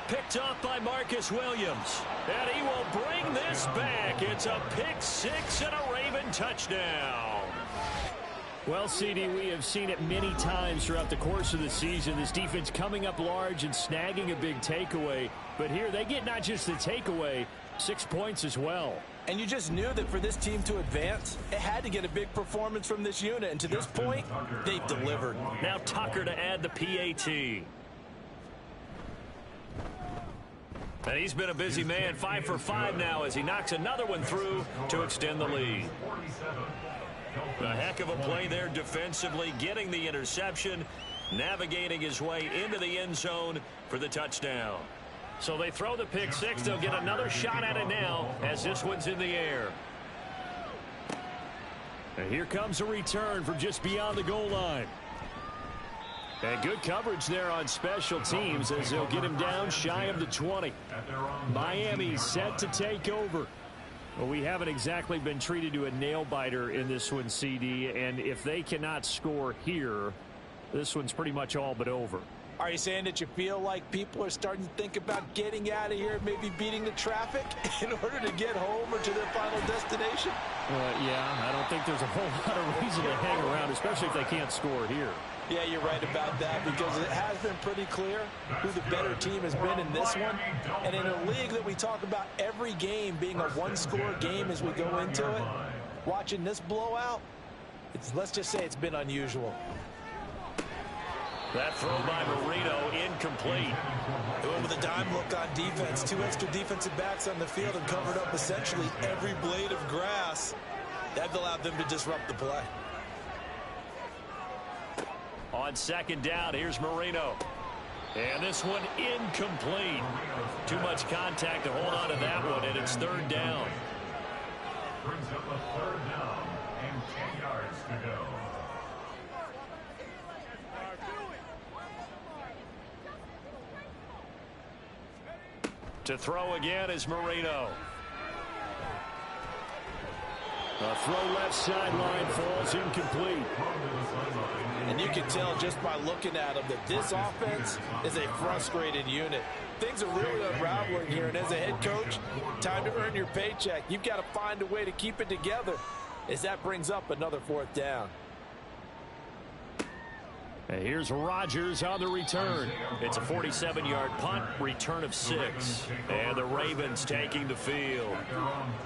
Picked off by Marcus Williams. And he will bring this back. It's a pick 6 and a Raven touchdown. Well, CD, we have seen it many times throughout the course of the season. This defense coming up large and snagging a big takeaway. But here they get not just the takeaway, 6 points as well. And you just knew that for this team to advance, it had to get a big performance from this unit. And to this point, they've delivered. Now Tucker to add the PAT. And he's been a busy man, 5 for 5 now as he knocks another one through to extend the lead. A heck of a play there defensively, getting the interception, navigating his way into the end zone for the touchdown. So they throw the pick 6. They'll get another shot at it now as this one's in the air. And here comes a return from just beyond the goal line. And good coverage there on special teams as they'll get him down shy of the 20. Miami set to take over. Well, we haven't exactly been treated to a nail-biter in this one, CD. And if they cannot score here, this one's pretty much all but over. Are you saying that you feel like people are starting to think about getting out of here, maybe beating the traffic in order to get home or to their final destination? Yeah, I don't think there's a whole lot of reason to hang around, especially if they can't score here. Yeah, you're right about that because it has been pretty clear who the better team has been in this one. And in a league that we talk about every game being a one-score game as we go into it, watching this blowout, let's just say it's been unusual. That throw by Marino incomplete. They went with a dime look on defense. 2 extra defensive backs on the field and covered up essentially every blade of grass. That allowed them to disrupt the play. On second down, here's Marino. And this one incomplete. Too much contact to hold on to that one, and it's third down. Brings up a third down and 10 yards to go. To throw again is Marino. A throw left sideline falls incomplete. And you can tell just by looking at them that this offense is a frustrated unit. Things are really unraveling here, and as a head coach, time to earn your paycheck. You've got to find a way to keep it together as that brings up another fourth down. And here's Rodgers on the return. It's a 47-yard punt, return of 6. And the Ravens taking the field.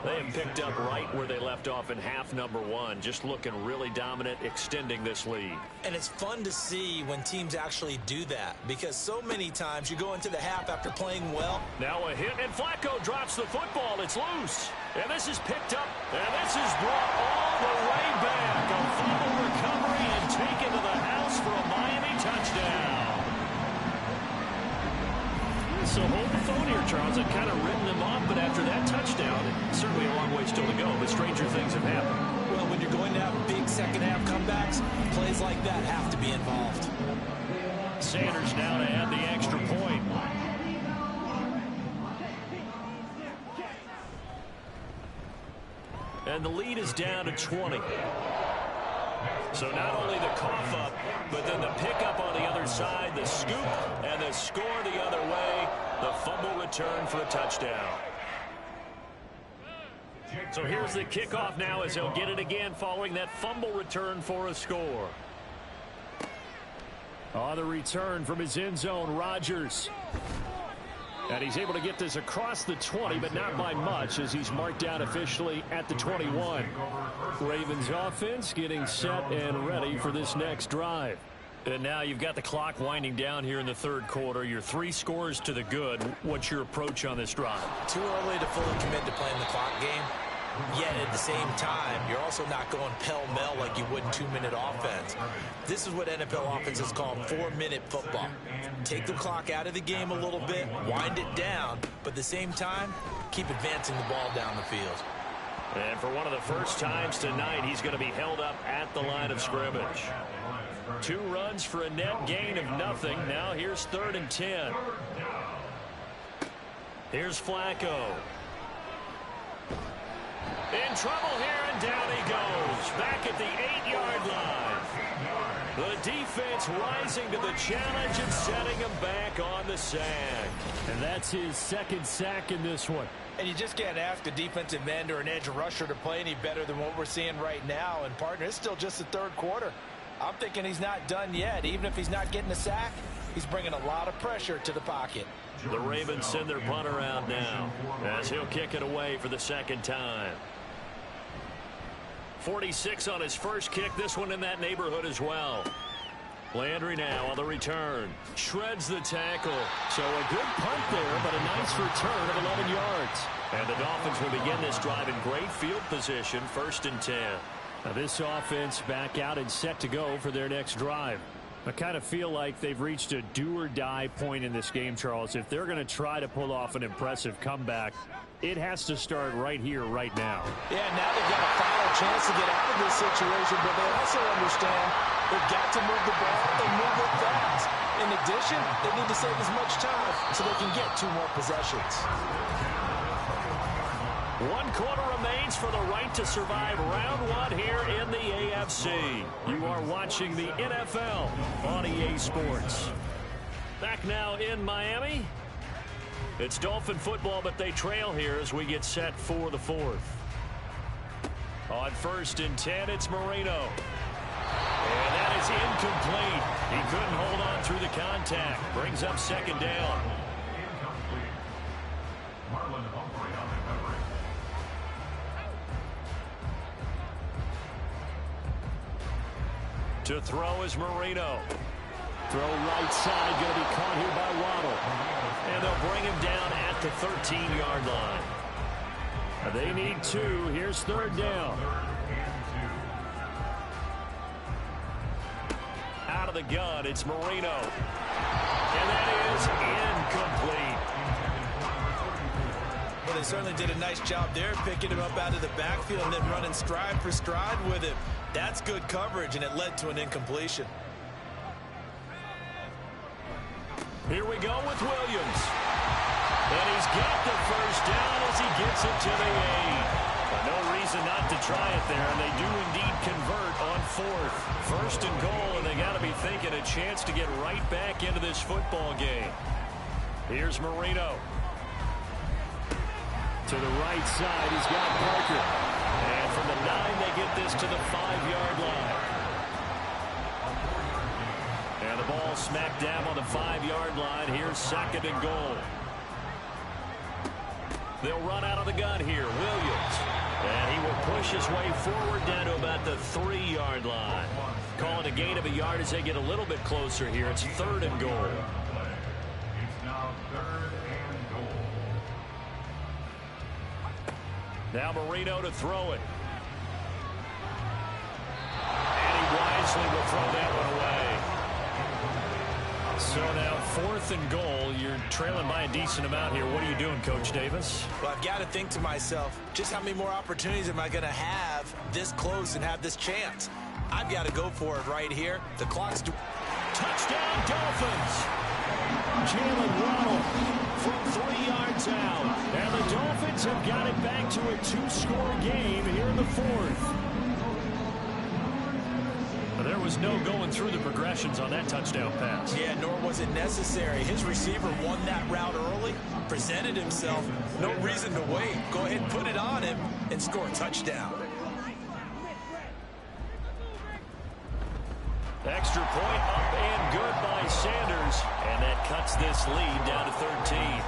They have picked up right where they left off in half number 1. Just looking really dominant, extending this lead. And it's fun to see when teams actually do that because so many times you go into the half after playing well. Now a hit, and Flacco drops the football. It's loose. And this is picked up, and this is brought all the way back. A fumble recovery and taken to the house for a Miami touchdown. So hold the phone here, Charles. I've kind of written them off, but after that touchdown, certainly a long way still to go, but stranger things have happened. Well, when you're going to have big second-half comebacks, plays like that have to be involved. Sanders now to add the extra point. And the lead is down to 20. So not only the cough up, but then the pickup on the other side, the scoop, and the score the other way, the fumble return for a touchdown. So here's the kickoff now as he'll get it again following that fumble return for a score. On the return from his end zone, Rodgers. And he's able to get this across the 20, but not by much as he's marked down officially at the 21. Ravens offense getting set and ready for this next drive. And now you've got the clock winding down here in the third quarter. Your 3 scores to the good. What's your approach on this drive? Too early to fully commit to playing the clock game. Yet at the same time, you're also not going pell-mell like you would in 2-minute offense. This is what NFL offenses call 4-minute football. Take the clock out of the game a little bit, wind it down, but at the same time, keep advancing the ball down the field. And for one of the first times tonight, he's going to be held up at the line of scrimmage. 2 runs for a net gain of nothing. Now here's 3rd and 10. Here's Flacco. In trouble here, and down he goes. Back at the 8-yard line. The defense rising to the challenge and setting him back on the sack. And that's his 2nd sack in this one. And you just can't ask a defensive end or an edge rusher to play any better than what we're seeing right now. And, partner, it's still just the 3rd quarter. I'm thinking he's not done yet. Even if he's not getting a sack, he's bringing a lot of pressure to the pocket. The Ravens send their punt around now as he'll kick it away for the 2nd time. 46 on his first kick. This one in that neighborhood as well. Landry now on the return. Shreds the tackle. So a good punt there, but a nice return of 11 yards. And the Dolphins will begin this drive in great field position, 1st and 10. Now this offense back out and set to go for their next drive. I kind of feel like they've reached a do-or-die point in this game, Charles. If they're going to try to pull off an impressive comeback, it has to start right here, right now. Yeah, now they've got a final chance to get out of this situation, but they also understand they've got to move the ball and move it fast. In addition, they need to save as much time so they can get 2 more possessions. 1 quarter remains for the right to survive round 1 here in the AFC. You are watching the NFL on EA Sports. Back now in Miami. It's Dolphin football, but they trail here as we get set for the 4th. On 1st and 10, it's Marino. And that is incomplete. He couldn't hold on through the contact. Brings up 2nd down. To throw is Marino. Throw right side, going to be caught here by Waddle. And they'll bring him down at the 13-yard line. They need 2. Here's 3rd down. Out of the gun, it's Marino. And that is incomplete. Well, they certainly did a nice job there, picking him up out of the backfield and then running stride for stride with him. That's good coverage, and it led to an incompletion. Here we go with Williams. And he's got the 1st down as he gets it to the 8. No reason not to try it there, and they do indeed convert on 4th. 1st and goal, and they got to be thinking a chance to get right back into this football game. Here's Marino. To the right side, he's got Parker. And from the 9, they get this to the 5-yard line. And the ball smack dab on the 5-yard line. Here's 2nd and goal. They'll run out of the gun here. Williams. And he will push his way forward down to about the 3-yard line. Calling a gain of a yard as they get a little bit closer here. It's 3rd and goal. It's now 3rd and goal. Now Marino to throw it. And he wisely will throw that one away. So now 4th and goal. You're trailing by a decent amount here. What are you doing, Coach Davis? Well, I've got to think to myself, just how many more opportunities am I going to have this close and have this chance? I've got to go for it right here. The clock's... Touchdown, Dolphins! Jalen Waddle from 3 yards out. And the Dolphins have got it back to a 2-score game here in the 4th. There was no going through the progressions on that touchdown pass. Yeah, nor was it necessary. His receiver won that route early, presented himself. No reason to wait. Go ahead and put it on him and score a touchdown. Extra point up and good by Sanders. And that cuts this lead down to 13.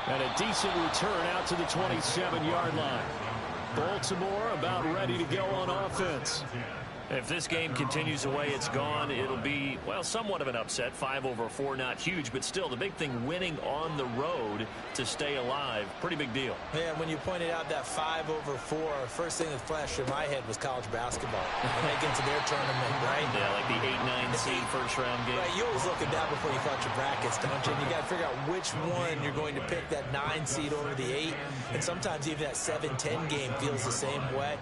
And a decent return out to the 27-yard line. Baltimore about ready to go on offense. If this game continues the way it's gone, it'll be, well, somewhat of an upset. 5-4, not huge, but still the big thing, winning on the road to stay alive. Pretty big deal. Yeah, when you pointed out that 5-4, first thing that flashed in my head was college basketball. When they get to their tournament, right? Yeah, like the 8-9 seed first-round game. Right, you always look at that before you thought your brackets, don't you? And you got to figure out which one you're going to pick, that 9 seed over the 8. And sometimes even that 7-10 game feels the same way.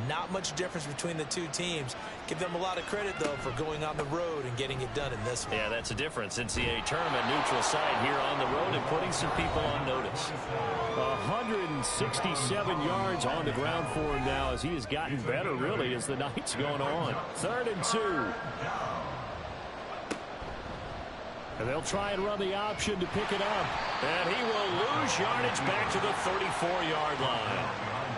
Not much difference between the two teams. Give them a lot of credit, though, for going on the road and getting it done in this one. Yeah, that's a difference. NCAA tournament, neutral site here on the road and putting some people on notice. 167 yards on the ground for him now as he has gotten better, really, as the night's going on. 3rd and 2. And they'll try and run the option to pick it up. And he will lose yardage back to the 34-yard line.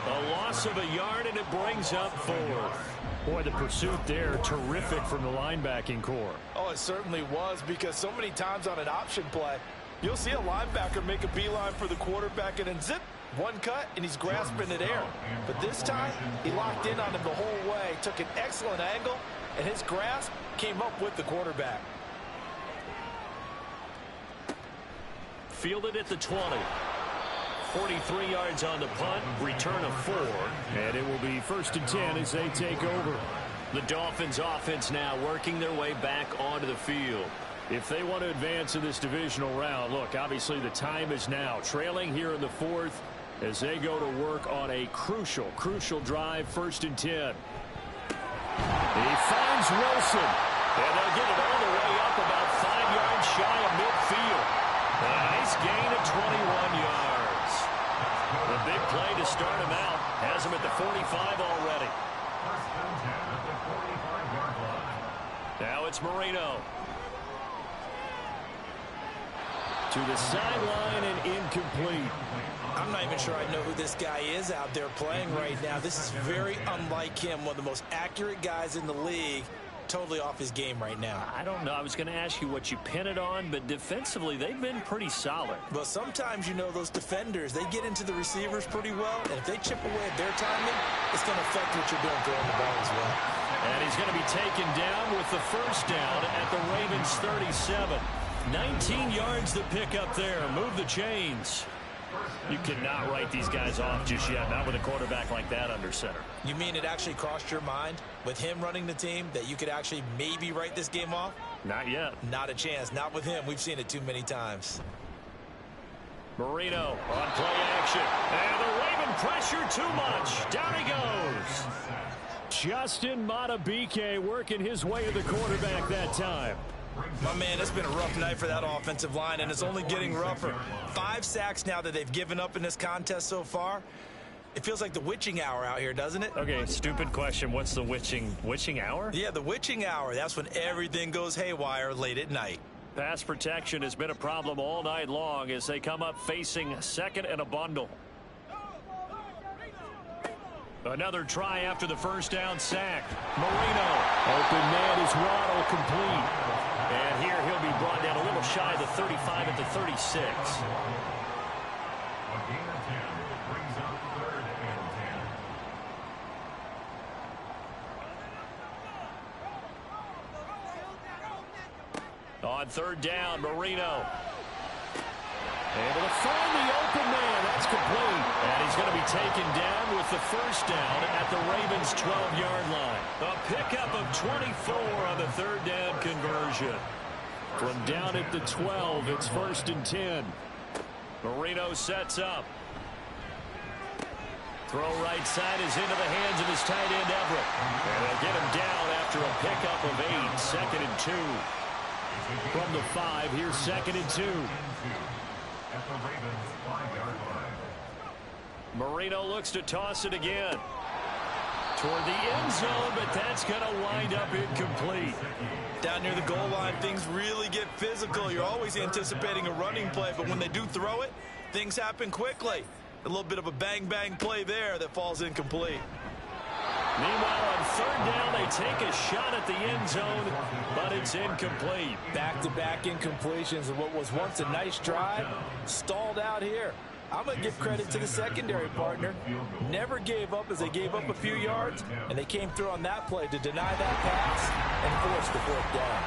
A loss of a yard, and it brings up 4th. Boy, the pursuit there, terrific from the linebacking core. Oh, it certainly was, because so many times on an option play, you'll see a linebacker make a beeline for the quarterback and then zip, one cut, and he's grasping it air. But this time, he locked in on him the whole way, took an excellent angle, and his grasp came up with the quarterback. Fielded at the 20. 43 yards on the punt, return of 4. And it will be 1st and 10 as they take over. The Dolphins offense now working their way back onto the field. If they want to advance in this divisional round, look, obviously the time is now. Trailing here in the 4th as they go to work on a crucial drive, 1st and 10. He finds Wilson. And they'll get it all the way up about 5 yards shy of midfield. A nice gain of 21 yards. The big play to start him out has him at the 45 already. Now it's Marino. To the sideline and incomplete. I'm not even sure I know who this guy is out there playing right now. This is very unlike him, one of the most accurate guys in the league. Totally off his game right now. I don't know. I was going to ask you what you pin it on, but defensively, they've been pretty solid. Well, sometimes, you know, those defenders, they get into the receivers pretty well, and if they chip away at their timing, it's going to affect what you're doing throwing the ball as well. And he's going to be taken down with the first down at the Ravens 37. 19 yards to pick up there. Move the chains. You cannot write these guys off just yet, not with a quarterback like that under center. You mean it actually crossed your mind with him running the team that you could actually maybe write this game off? Not yet. Not a chance. Not with him. We've seen it too many times. Marino on play action. And the Raven pressure too much. Down he goes. Justin Matabike working his way to the quarterback that time. My man, it's been a rough night for that offensive line, and it's only getting rougher. 5 sacks now that they've given up in this contest so far. It feels like the witching hour out here, doesn't it? Okay, stupid question. What's the witching hour? Yeah, the witching hour. That's when everything goes haywire late at night. Pass protection has been a problem all night long as they come up facing second and a bundle. Another try after the first down sack. Marino. Open man is Waddle, complete. And here he'll be brought down a little shy of the 35 at the 36. A gain of 10 brings up 3rd and 10. On 3rd down, Marino. Able to find the open man. That's complete. And he's going to be taken down with the first down at the Ravens' 12-yard line. A pickup of 24 on the 3rd down conversion. From down at the 12, it's 1st and 10. Marino sets up. Throw right side is into the hands of his tight end, Everett. And they'll get him down after a pickup of 8, 2nd and 2. From the 5, here's 2nd and 2. At the Ravens 5-yard line. Marino looks to toss it again. Toward the end zone, but that's going to wind up incomplete. Down near the goal line, things really get physical. You're always anticipating a running play, but when they do throw it, things happen quickly. A little bit of a bang-bang play there that falls incomplete. Meanwhile, on 3rd down, they take a shot at the end zone, but it's incomplete. Back-to-back incompletions of what was once a nice drive, stalled out here. I'm going to give credit to the secondary partner. Never gave up as they gave up a few yards, and they came through on that play to deny that pass and force the 4th down.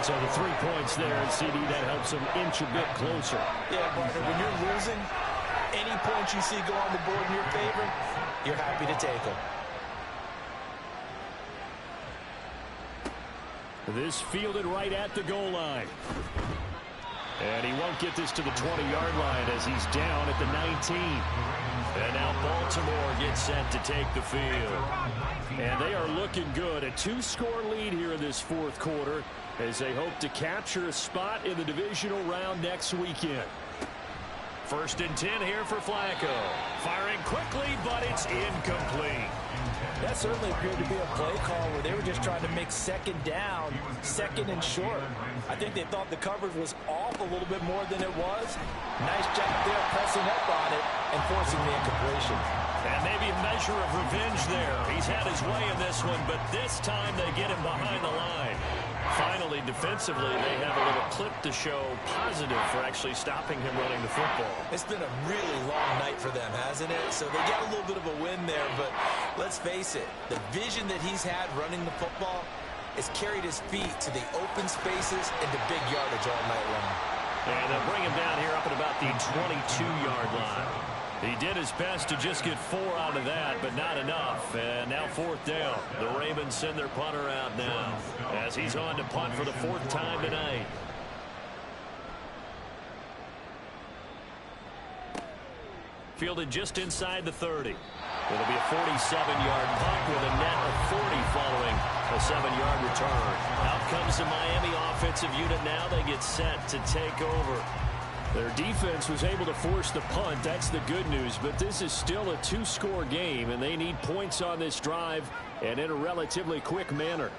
So the 3 points there, and CD, that helps them inch a bit closer. Yeah, partner, when you're losing, any points you see go on the board in your favor, you're happy to take them. This fielded right at the goal line. And he won't get this to the 20-yard line as he's down at the 19. And now Baltimore gets set to take the field. And they are looking good. A 2-score lead here in this 4th quarter as they hope to capture a spot in the divisional round next weekend. 1st and 10 here for Flacco. Firing quickly, but it's incomplete. That certainly appeared to be a play call where they were just trying to make 2nd down, 2nd and short. I think they thought the coverage was off a little bit more than it was. Nice job there pressing up on it and forcing the incompletion. And maybe a measure of revenge there. He's had his way in this one, but this time they get him behind the line. Finally, defensively, they have a little clip to show positive for actually stopping him running the football. It's been a really long night for them, hasn't it? So they got a little bit of a win there, but let's face it, the vision that he's had running the football has carried his feet to the open spaces and to big yardage all night long. And they'll bring him down here up at about the 22-yard line. He did his best to just get 4 out of that, but not enough. And now 4th down. The Ravens send their punter out now as he's on to punt for the 4th time tonight. Fielded just inside the 30. It'll be a 47-yard punt with a net of 40 following a 7-yard return. Out comes the Miami offensive unit now. They get set to take over. Their defense was able to force the punt. That's the good news. But this is still a 2-score game, and they need points on this drive and in a relatively quick manner.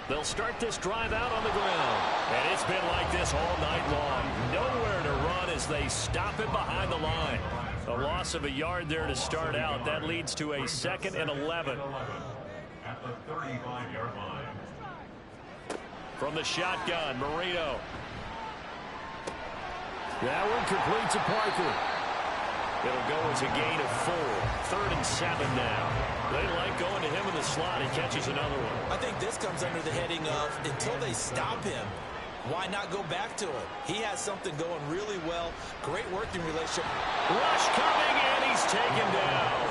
They'll start this drive out on the ground. And it's been like this all night long. Nowhere to run as they stop him behind the line. A loss of a yard there to start out. That leads to a 2nd and 11. At the 35-yard line. From the shotgun, Marino. That one complete to Parker. It'll go as a gain of 4. 3rd and 7 now. They like going to him in the slot. He catches another one. I think this comes under the heading of until they stop him, why not go back to him? He has something going really well. Great working relationship. Rush coming, and he's taken down.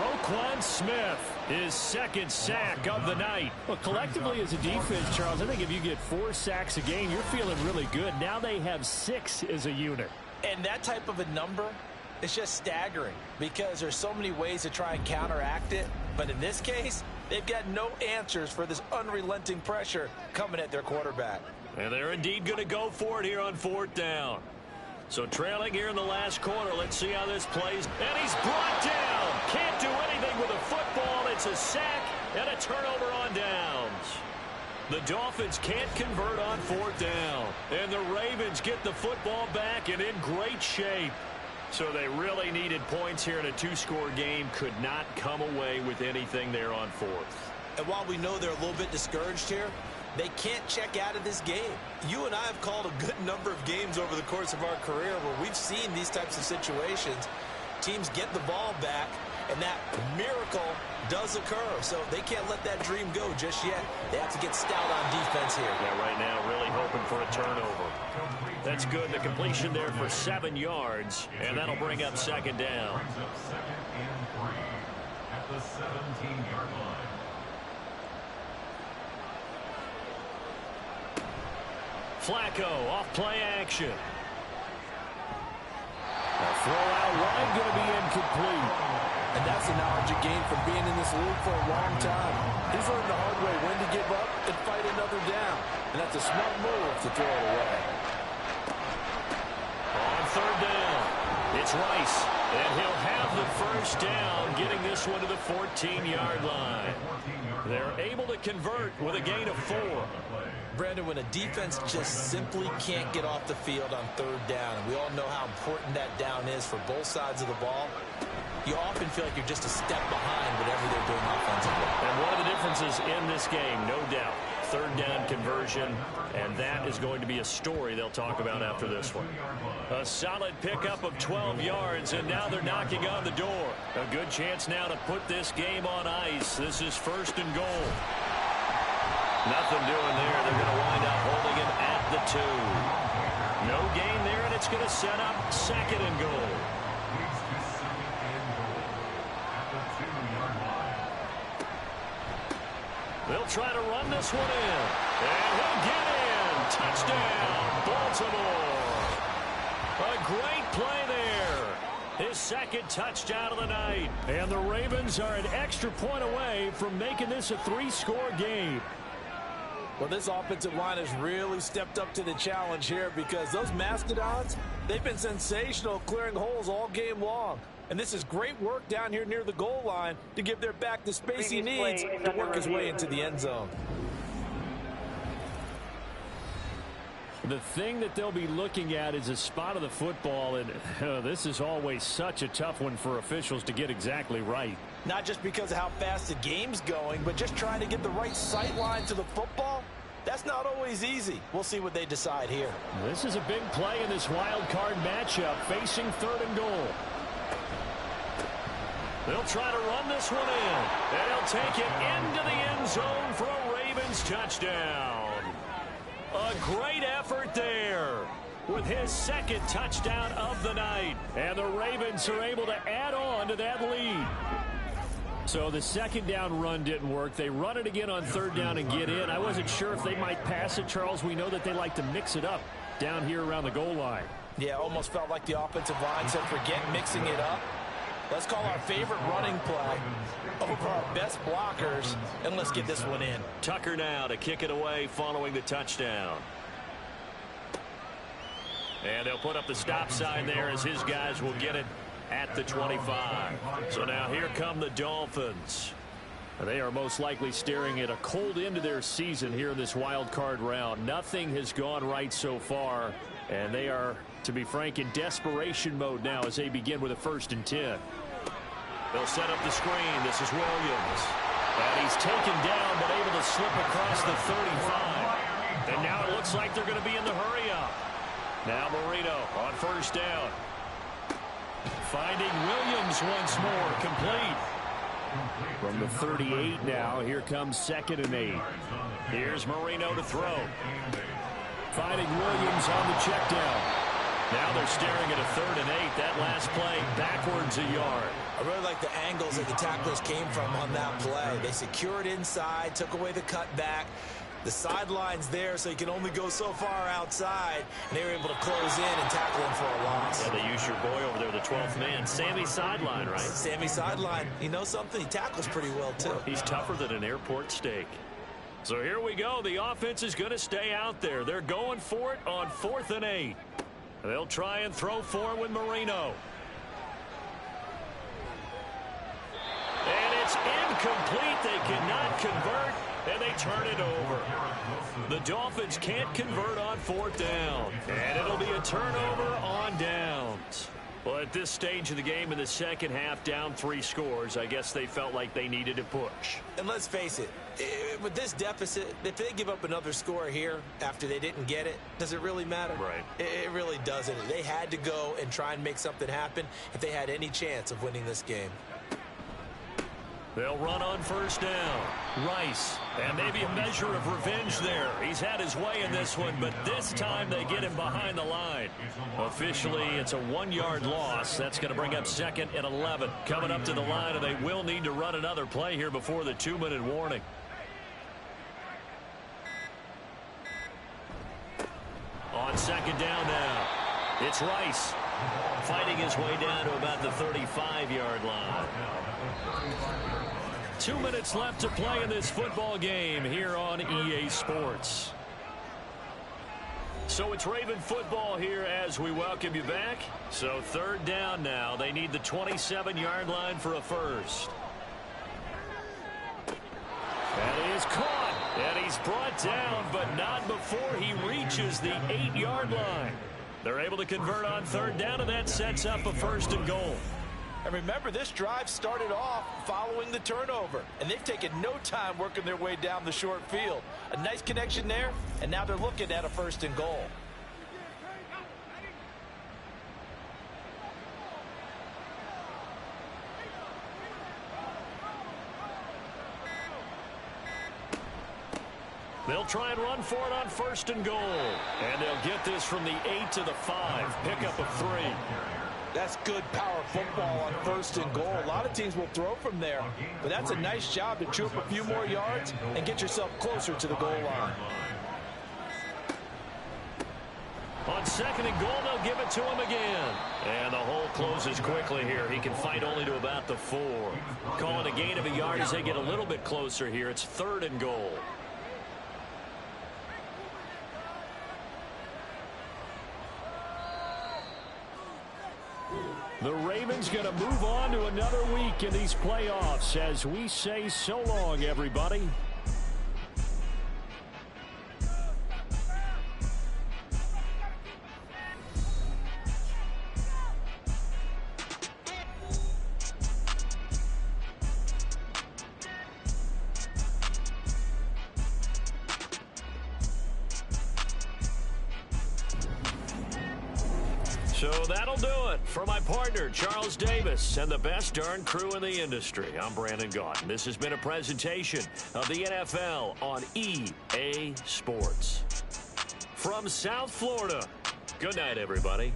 Roquan Smith, his 2nd sack of the night. Well, collectively as a defense, Charles, I think if you get 4 sacks a game, you're feeling really good. Now they have 6 as a unit. And that type of a number is just staggering because there's so many ways to try and counteract it. But in this case, they've got no answers for this unrelenting pressure coming at their quarterback. And they're indeed going to go for it here on 4th down. So trailing here in the last quarter. Let's see how this plays. And he's brought down. Can't do anything with a football. It's a sack and a turnover on downs. The Dolphins can't convert on 4th down. And the Ravens get the football back and in great shape. So they really needed points here in a 2-score game. Could not come away with anything there on 4th. And while we know they're a little bit discouraged here, they can't check out of this game. You and I have called a good number of games over the course of our career where we've seen these types of situations. Teams get the ball back, and that miracle does occur. So they can't let that dream go just yet. They have to get stout on defense here. Yeah, right now really hoping for a turnover. That's good. The completion there for 7 yards, and that'll bring up 2nd down. Brings up 2nd and 3 at the 17-yard line. Flacco off play action. A throw out wide going to be incomplete. And that's the knowledge you gain from being in this league for a long time. He's learned the hard way when to give up and fight another down. And that's a smart move to throw it away. On 3rd down, it's Rice. And he'll have the 1st down, getting this one to the 14-yard line. They're able to convert with a gain of 4. Brandon, when a defense just simply can't get off the field on 3rd down, and we all know how important that down is for both sides of the ball, you often feel like you're just a step behind whatever they're doing offensively. And one of the differences in this game, no doubt, 3rd down conversion, and that is going to be a story they'll talk about after this one. A solid pickup of 12 yards, and now they're knocking on the door. A good chance now to put this game on ice. This is 1st and goal. Nothing doing there. They're going to wind up holding him at the 2. No gain there, and it's going to set up 2nd and goal. Leads to 2nd and goal at the 2-yard line. They'll try to run this one in. And he'll get in. Touchdown, Baltimore. A great play there. His 2nd touchdown of the night. And the Ravens are an extra point away from making this a 3-score game. Well, this offensive line has really stepped up to the challenge here because those Mastodons, they've been sensational clearing holes all game long. And this is great work down here near the goal line to give their back the space he needs to work his way into the end zone. The thing that they'll be looking at is a spot of the football, and this is always such a tough one for officials to get exactly right. Not just because of how fast the game's going, but just trying to get the right sight line to the football. That's not always easy. We'll see what they decide here. This is a big play in this wild card matchup, facing 3rd and goal. They'll try to run this one in, and he'll take it into the end zone for a Ravens touchdown. A great effort there with his second touchdown of the night. And the Ravens are able to add on to that lead. So the second down run didn't work. They run it again on third down and get in. I wasn't sure if they might pass it, Charles. We know that they like to mix it up down here around the goal line. Yeah, almost felt like the offensive line said, forget mixing it up. Let's call our favorite running play over our best blockers, and let's get this one in. Tucker now to kick it away following the touchdown. And they'll put up the stop sign there as his guys will get it at the 25. So now here come the Dolphins. They are most likely staring at a cold end to their season here in this wild card round. Nothing has gone right so far, and they are, to be frank, in desperation mode now as they begin with a 1st and 10. They'll set up the screen. This is Williams. And he's taken down but able to slip across the 35. And now it looks like they're going to be in the hurry-up. Now Marino on 1st down. Finding Williams once more, complete. From the 38 now, here comes 2nd and 8. Here's Marino to throw. Finding Williams on the check down. Now they're staring at a 3rd and 8. That last play backwards a yard. I really like the angles that the tacklers came from on that play. They secured inside, took away the cutback. The sideline's there, so you can only go so far outside. And they were able to close in and tackle him for a loss. Yeah, they used your boy over there, the 12th man. Sammy Sideline, right? Sammy Sideline. You know something? He tackles pretty well, too. He's tougher than an airport steak. So here we go. The offense is going to stay out there. They're going for it on 4th and 8. They'll try and throw for it with Marino. And it's incomplete. They cannot convert, and they turn it over. The Dolphins can't convert on 4th down, and it'll be a turnover on downs. Well, at this stage of the game in the second half, down 3 scores, I guess they felt like they needed to push. And let's face it, with this deficit, if they give up another score here after they didn't get it, does it really matter? Right. It really doesn't. They had to go and try and make something happen if they had any chance of winning this game. They'll run on 1st down. Rice, and maybe a measure of revenge there. He's had his way in this one, but this time they get him behind the line. Officially, it's a 1-yard loss. That's going to bring up 2nd and 11. Coming up to the line, and they will need to run another play here before the 2-minute warning. On 2nd down now, it's Rice. Fighting his way down to about the 35-yard line. 2 minutes left to play in this football game here on EA Sports. So it's Raven football here as we welcome you back. So 3rd down now. They need the 27-yard line for a first. That is caught. And he's brought down, but not before he reaches the 8-yard line. They're able to convert on 3rd down, and that sets up a 1st and goal. And remember, this drive started off following the turnover, and they've taken no time working their way down the short field. A nice connection there, and now they're looking at a 1st and goal. They'll try and run for it on 1st and goal. And they'll get this from the 8 to the 5. Pickup of 3. That's good power football on 1st and goal. A lot of teams will throw from there, but that's a nice job to chew up a few more yards and get yourself closer to the goal line. On 2nd and goal, they'll give it to him again. And the hole closes quickly here. He can fight only to about the 4. Calling a gain of a yard as they get a little bit closer here. It's 3rd and goal. The Ravens going to move on to another week in these playoffs as we say so long, everybody. So that'll do it for my partner, Charles Davis, and the best darn crew in the industry. I'm Brandon Gaughan. This has been a presentation of the NFL on EA Sports. from South Florida. Good night, everybody.